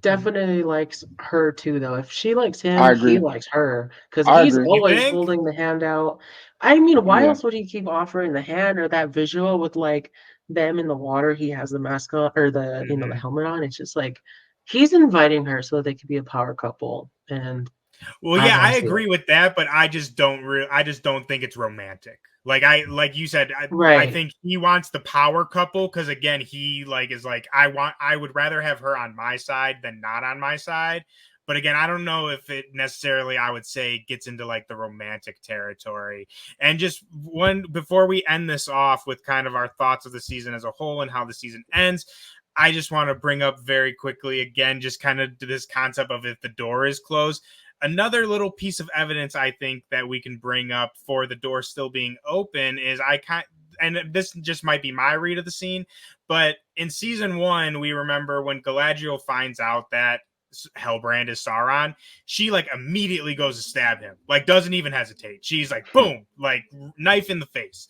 definitely likes her too, though. If she likes him, I he agree. likes her because I he's agree. You always think? holding the hand out. I mean, why Yeah. else would he keep offering the hand or that visual with like them in the water? He has the mask on or the Mhm. helmet on. It's just like he's inviting her so that they could be a power couple. And Well, I yeah, I don't see it. agree with that, but I just don't think it's romantic. Like you said, I Right. think he wants the power couple because again, he like is like I would rather have her on my side than not on my side. But again, I don't know if it necessarily I would say gets into like the romantic territory. And just one before we end this off with kind of our thoughts of the season as a whole and how the season ends, I just want to bring up very quickly again, just kind of this concept of if the door is closed. Another little piece of evidence I think that we can bring up for the door still being open is and this just might be my read of the scene, but in season 1, we remember when Galadriel finds out that Hellbrand is Sauron, she like immediately goes to stab him, like doesn't even hesitate. She's like, boom, like knife in the face.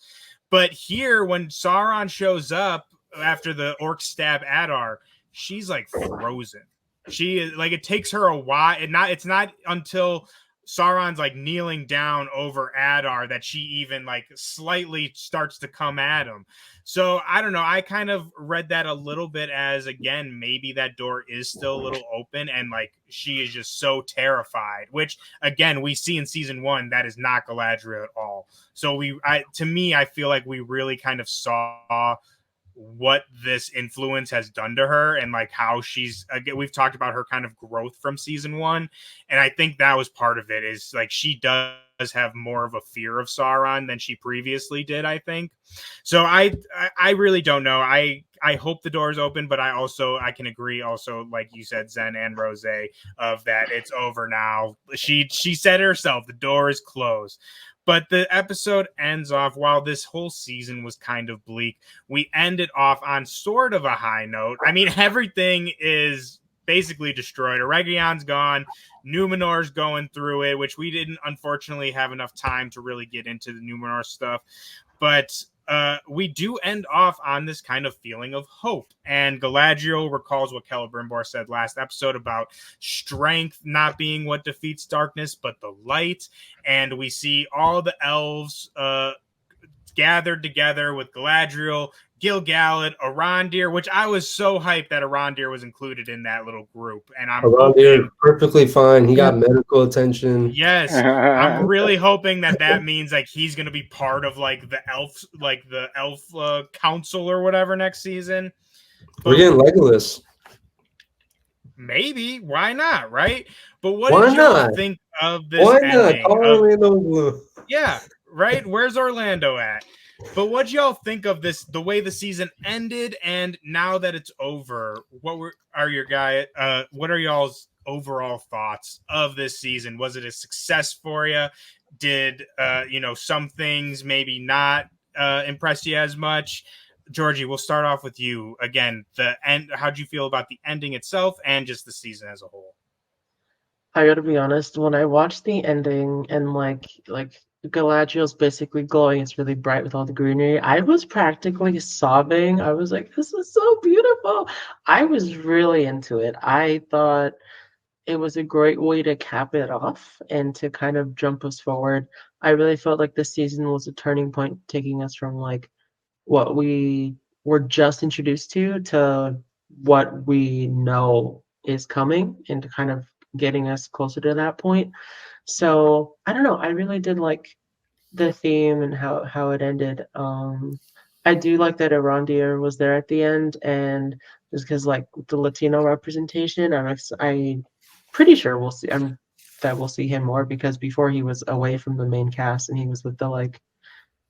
But here, when Sauron shows up after the orcs stab Adar, she's like frozen. She is like it takes her a while. It's not until Sauron's like kneeling down over Adar that she even like slightly starts to come at him. So I don't know. I kind of read that a little bit as again, maybe that door is still a little open and like she is just so terrified, which again we see in season 1 that is not Galadriel at all. So to me, I feel like we really kind of saw what this influence has done to her and like how she's again we've talked about her kind of growth from season 1, and I think that was part of it is like she does have more of a fear of Sauron than she previously did, I think. So I really don't know. I hope the door is open, but I can agree also like you said, Zen and Rosay, of that it's over now. She said herself the door is closed. But the episode ends off, while this whole season was kind of bleak, we end it off on sort of a high note. I mean, everything is basically destroyed. Oregion's gone. Numenor's going through it, which we didn't unfortunately have enough time to really get into the Numenor stuff. But we do end off on this kind of feeling of hope. And Galadriel recalls what Celebrimbor said last episode about strength not being what defeats darkness, but the light. And we see all the elves gathered together with Galadriel, Gil-galad, Arondir, which I was so hyped that Arondir was included in that little group. And I'm hoping perfectly fine. He got medical attention. Yes, I'm really hoping that means like he's gonna be part of like the elf council or whatever next season. But we're getting Legolas. Maybe, why not, right? But what did you think of this ending? Orlando Blue. Yeah, right. Where's Orlando at? But what y'all think of this? The way the season ended, and now that it's over, what are y'all's overall thoughts of this season? Was it a success for you? Did some things maybe not impress you as much? Jorgie, we'll start off with you again. The end. How'd you feel about the ending itself and just the season as a whole? I gotta be honest. When I watched the ending and like Galadriel's basically glowing, it's really bright with all the greenery, I was practically sobbing. I was like, "This is so beautiful." I was really into it. I thought it was a great way to cap it off and to kind of jump us forward. I really felt like this season was a turning point, taking us from like what we were just introduced to what we know is coming, and to kind of getting us closer to that point. So I don't know. I really did like the theme and how it ended. I do like that Arondir was there at the end, and just because like the Latino representation, I'm pretty sure we'll see. That we'll see him more, because before he was away from the main cast and he was with the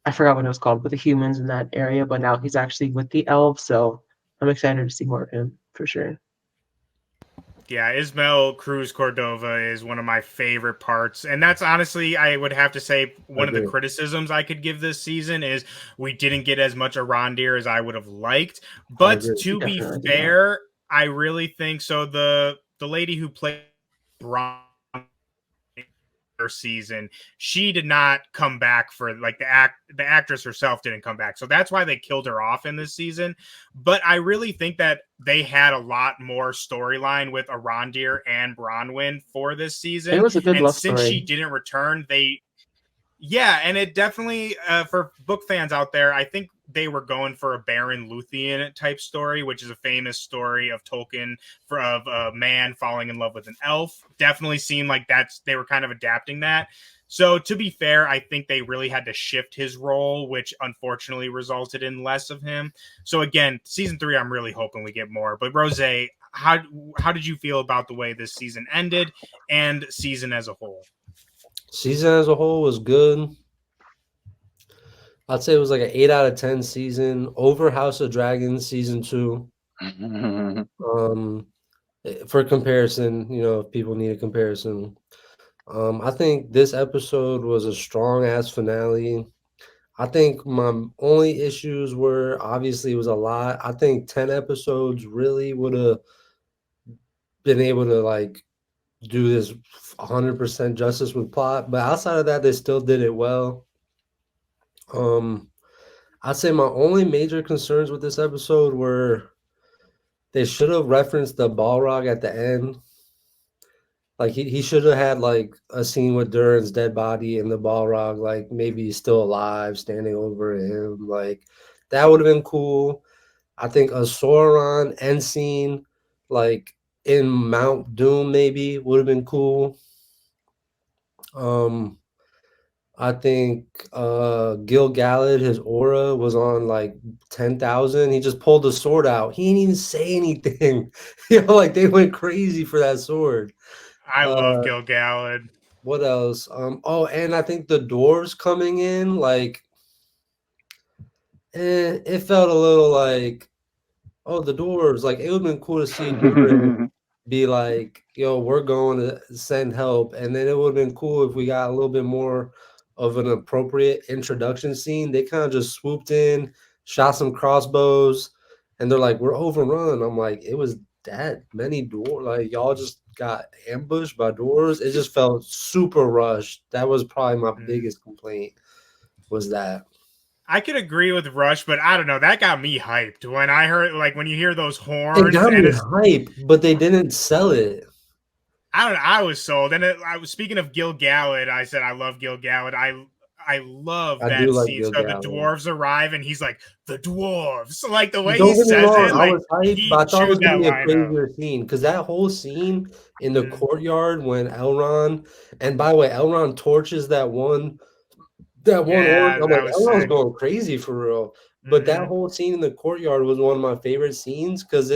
I forgot what it was called, with the humans in that area, but now he's actually with the elves, so I'm excited to see more of him for sure. Yeah, Ismael Cruz Cordova is one of my favorite parts. And that's honestly, I would have to say, one of the criticisms I could give this season is we didn't get as much Arondir as I would have liked. But to be fair, I really think so. The lady who played Bronn season, she did not come back for the actress herself didn't come back, so that's why they killed her off in this season. But I really think that they had a lot more storyline with Arondir and Bronwyn for this season. It was a good love since story. She didn't return, and it definitely for book fans out there, I think they were going for a Baron Luthien type story, which is a famous story of Tolkien of a man falling in love with an elf. Definitely seemed like they were kind of adapting that. So to be fair, I think they really had to shift his role, which unfortunately resulted in less of him. So again, season 3, I'm really hoping we get more. But Rosay, how did you feel about the way this season ended and season as a whole? Season as a whole was good. I'd say it was like an 8 out of 10 season over House of Dragons season 2. For comparison, if people need a comparison, I think this episode was a strong ass finale. I think my only issues were, obviously it was a lot. I think 10 episodes really would have been able to do this 100% justice with plot, but outside of that, they still did it well. I'd say my only major concerns with this episode were they should have referenced the Balrog at the end. Like he should have had a scene with Durin's dead body and the Balrog, maybe he's still alive, standing over him. That would have been cool. I think a Sauron end scene, in Mount Doom, maybe would have been cool. I think Gil-galad, his aura was on 10,000. He just pulled the sword out. He didn't even say anything. They went crazy for that sword. I love Gil-galad. What else? And I think the dwarves coming in, it felt a little the dwarves. It would have been cool to see Durin be yo, we're going to send help. And then it would have been cool if we got a little bit more of an appropriate introduction scene. They kind of just swooped in, shot some crossbows, and they're we're overrun. I'm it was that many doors. Like y'all just got ambushed by doors. It just felt super rushed. That was probably my biggest complaint. Was that I could agree with Rush, but I don't know. That got me hyped when I heard, like, when you hear those it horns got and me it's, hype, but they didn't sell it. I don't know. I was sold. And I was speaking of Gil-galad. I said I love Gil-galad. I love I do that like scene. So the Gil-galad. dwarves arrive, and he's like, "The dwarves!" Like the way Don't he get me says wrong, it, I like was hyped, he but I thought it was chewed gonna that be a line up. crazier scene because that whole scene in the Mhm. courtyard when Elrond, and by the way, Elrond torches that one orc. Yeah, I'm that like, was Elrond's sick. going crazy for real. But that Mhm. whole scene in the courtyard was one of my favorite scenes because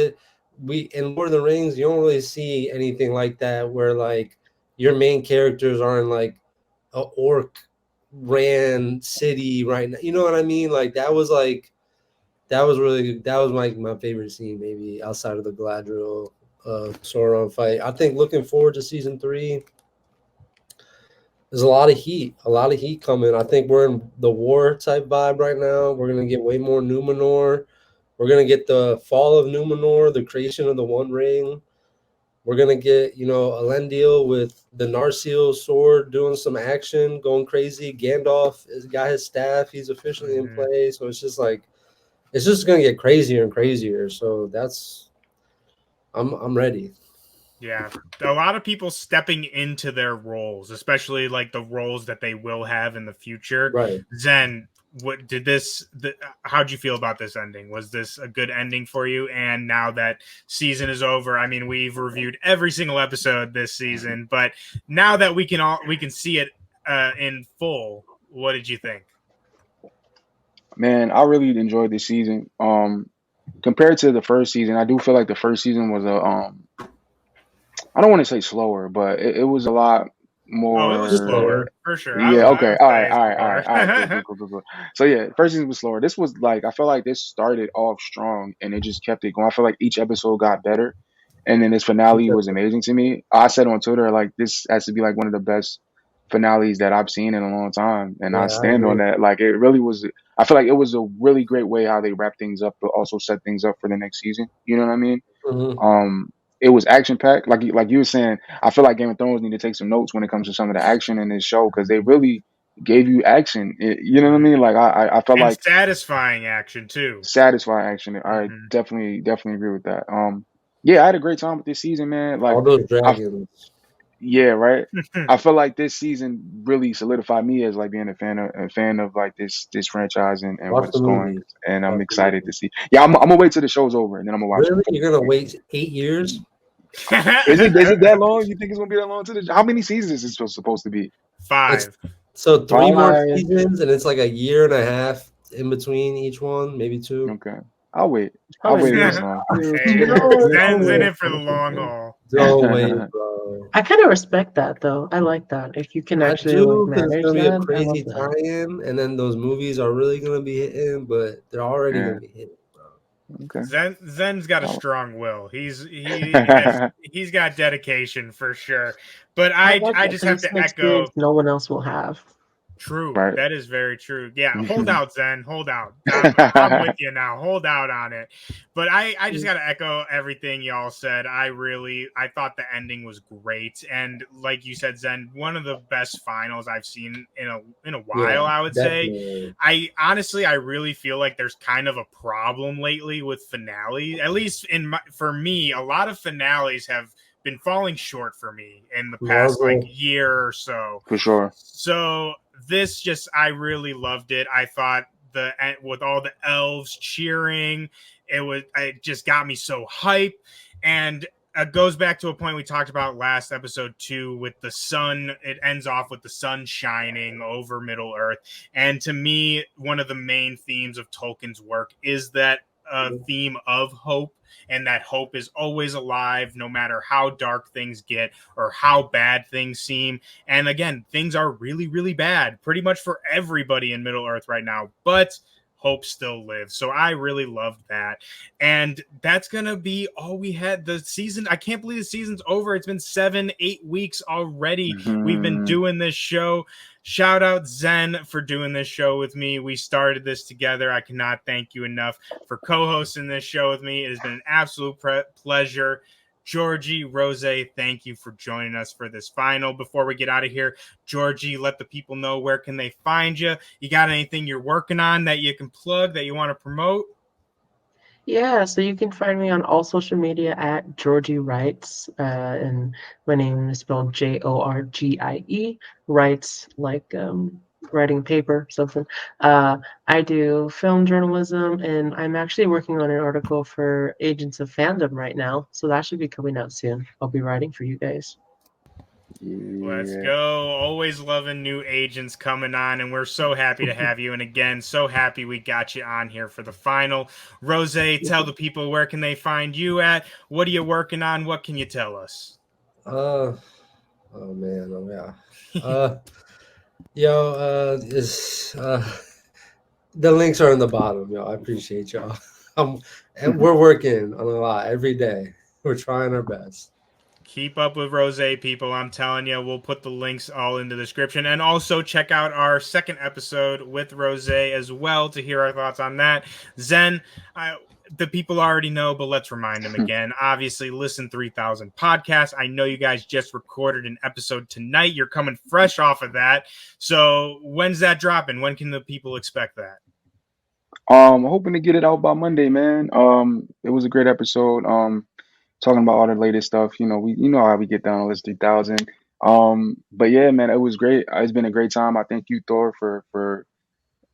we in Lord of the Rings, you don't really see anything like that where like your main characters are in like a orc ran city right now. You know what I mean? Like that was like my favorite scene, maybe outside of the Galadriel Sauron fight. I think looking forward to season 3. There's a lot of heat coming. I think we're in the war type vibe right now. We're gonna get way more Numenor. We're gonna get the fall of Numenor, the creation of the One Ring. We're gonna get, Elendil with the Narsil sword doing some action, going crazy. Gandalf has got his staff; he's officially in Mhm. play. So it's just gonna get crazier and crazier. So I'm ready. Yeah, a lot of people stepping into their roles, especially like the roles that they will have in the future. Right. Zen, what did how'd you feel about this ending? Was this a good ending for you? And now that season is over, I mean, we've reviewed every single episode this season, but now that we can see it in full, what did you think? Man, I really enjoyed this season. Compared to the first season, I do feel like the first season was I don't want to say slower, but it was a lot Oh, it was Just more. slower slower. for sure. Yeah, I okay. would All right, say all right, all right, slower. all right. Cool, cool, cool, cool, cool. So yeah, first season was slower. This was like I felt like this started off strong and it just kept it going. I feel like each episode got better. And then this finale was amazing to me. I said on Twitter, like, this has to be like one of the best finales that I've seen in a long time. And I Yeah, I stand on agree. that. Like, it really was, I feel like it was a really great way how they wrap things up, but also set things up for the next season. You know what I mean? Mhm. It was action packed. Like you were saying, I feel like Game of Thrones need to take some notes when it comes to some of the action in this show because they really gave you action. You know what I mean? Like, I felt And like satisfying action too. satisfying action. I Mhm. definitely agree with that. Yeah, I had a great time with this season, man. Like, All those I dragons. yeah, right. I feel like this season really solidified me as like being a fan of like this franchise and what Watch the it's going. movies. And I'm Watch the excited movies. to see. Yeah, I'm gonna wait till the show's over and then I'm gonna watch it. Really? You're gonna wait 8 years? Is it that long? You think it's gonna be that long to the? How many seasons is it supposed to be? It's 5. so 3 more Five. seasons, and it's like a year and a half in between each one, maybe 2. Okay, I'll wait. I'll Probably wait if be it's long. Hey, no, it's Zen's in only it for the long haul. Don't wait, bro. I kind of respect that though. I like that. If you can I actually like do because it's manage gonna be a that, I love crazy that. tie-in, and then those movies are really gonna be hitting, but they're already Yeah. gonna be hitting, bro. Okay. Zen's got a Oh. strong will. He's got dedication for sure. But I I like I that just because have it's an to echo. experience no one else will have. True. Right. That is very true. Yeah, hold out, Zen. Hold out. I'm with you now. Hold out on it. But I just gotta echo everything y'all said. I thought the ending was great. And like you said, Zen, one of the best finals I've seen in a while, Yeah, I would say. definitely. I really feel like there's kind of a problem lately with finale. At least for me, a lot of finales have been falling short for me in the past like Marvel. year or so. For sure. So I really loved it. I thought with all the elves cheering, it just got me so hype. And it goes back to a point we talked about last episode too, with the sun. It ends off with the sun shining over Middle Earth. And to me, one of the main themes of Tolkien's work is that theme of hope, and that hope is always alive no matter how dark things get or how bad things seem. And again, things are really, really bad pretty much for everybody in Middle Earth right now. But hope still lives. So I really loved that. And that's going to be all we had. The season, I can't believe the season's over. It's been 7-8 weeks already. We've been doing this show. Shout out Zen for doing this show with me. We started this together. I cannot thank you enough for co-hosting this show with me. It has been an absolute pleasure. Jorgie, Rosay, thank you for joining us for this final. Before we get out of here, Jorgie, let the people know where can they find you. You got anything you're working on that you can plug, that you want to promote? Yeah, so you can find me on all social media at Jorgie Writes, and my name is spelled Jorgie. Writes like writing paper, something. I do film journalism, and I'm actually working on an article for Agents of Fandom right now, so that should be coming out soon. I'll be writing for you guys. Let's go. Always loving new agents coming on, and we're so happy to have you. And again, so happy we got you on here for the final. Rosay, tell the people where can they find you at? What are you working on? What can you tell us? Oh man. The links are in the bottom, yo. I appreciate y'all. And we're working on a lot every day. We're trying our best. Keep up with Rosay, people. I'm telling you, we'll put the links all in the description. And also check out our second episode with Rosay as well to hear our thoughts on that. Zen, the people already know, but let's remind them again. Obviously, Listen 3000 podcast. I know you guys just recorded an episode tonight. You're coming fresh off of that. So when's that dropping? When can the people expect that? I'm hoping to get it out by Monday, man. It was a great episode. Talking about all the latest stuff. You know how we get down on List 3000. But yeah, man, it was great. It's been a great time. I thank you, Thor, for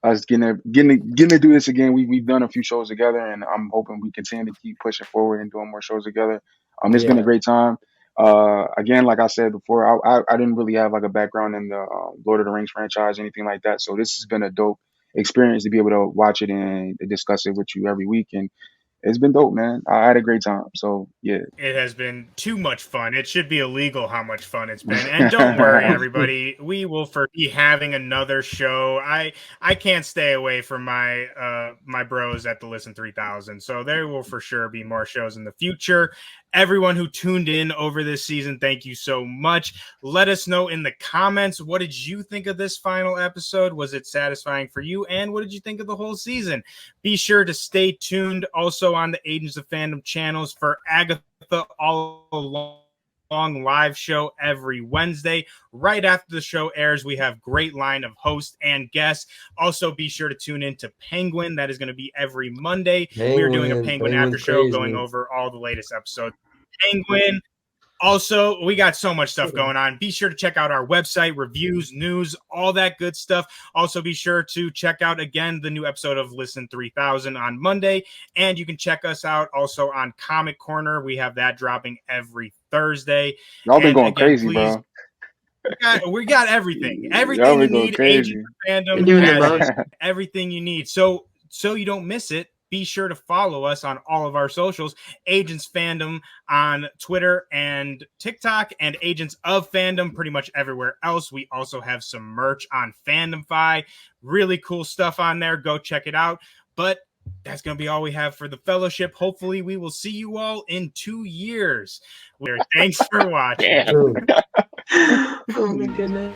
us getting to do this again. We've done a few shows together, and I'm hoping we continue to keep pushing forward and doing more shows together. It's been a great time. Again, like I said before, I didn't really have like a background in the Lord of the Rings franchise or anything like that. So this has been a dope experience to be able to watch it and discuss it with you every week. And it's been dope, man. I had a great time. So yeah. It has been too much fun. It should be illegal how much fun it's been. And don't worry, everybody. We will be having another show. I can't stay away from my my bros at the Listen 3000. So there will for sure be more shows in the future. Everyone who tuned in over this season, thank you so much. Let us know in the comments, what did you think of this final episode? Was it satisfying for you? And what did you think of the whole season? Be sure to stay tuned also on the Agents of Fandom channels for Agatha All Along live show every Wednesday. Right after the show airs, we have great line of hosts and guests. Also, be sure to tune in to Penguin. That is going to be every Monday. We're doing a Penguin after show going over all the latest episodes. Penguin. Also, we got so much stuff going on. Be sure to check out our website, reviews, news, all that good stuff. Also, be sure to check out, again, the new episode of Listen 3000 on Monday. And you can check us out also on Comic Corner. We have that dropping every Thursday. Y'all been going crazy, bro. We got everything. Everything you need. Agents of Fandom has everything you need. So you don't miss it. Be sure to follow us on all of our socials, Agents Fandom on Twitter and TikTok, and Agents of Fandom pretty much everywhere else. We also have some merch on Fandomify. Really cool stuff on there. Go check it out. But that's going to be all we have for the fellowship. Hopefully, we will see you all in 2 years. Thanks for watching. Oh, my goodness.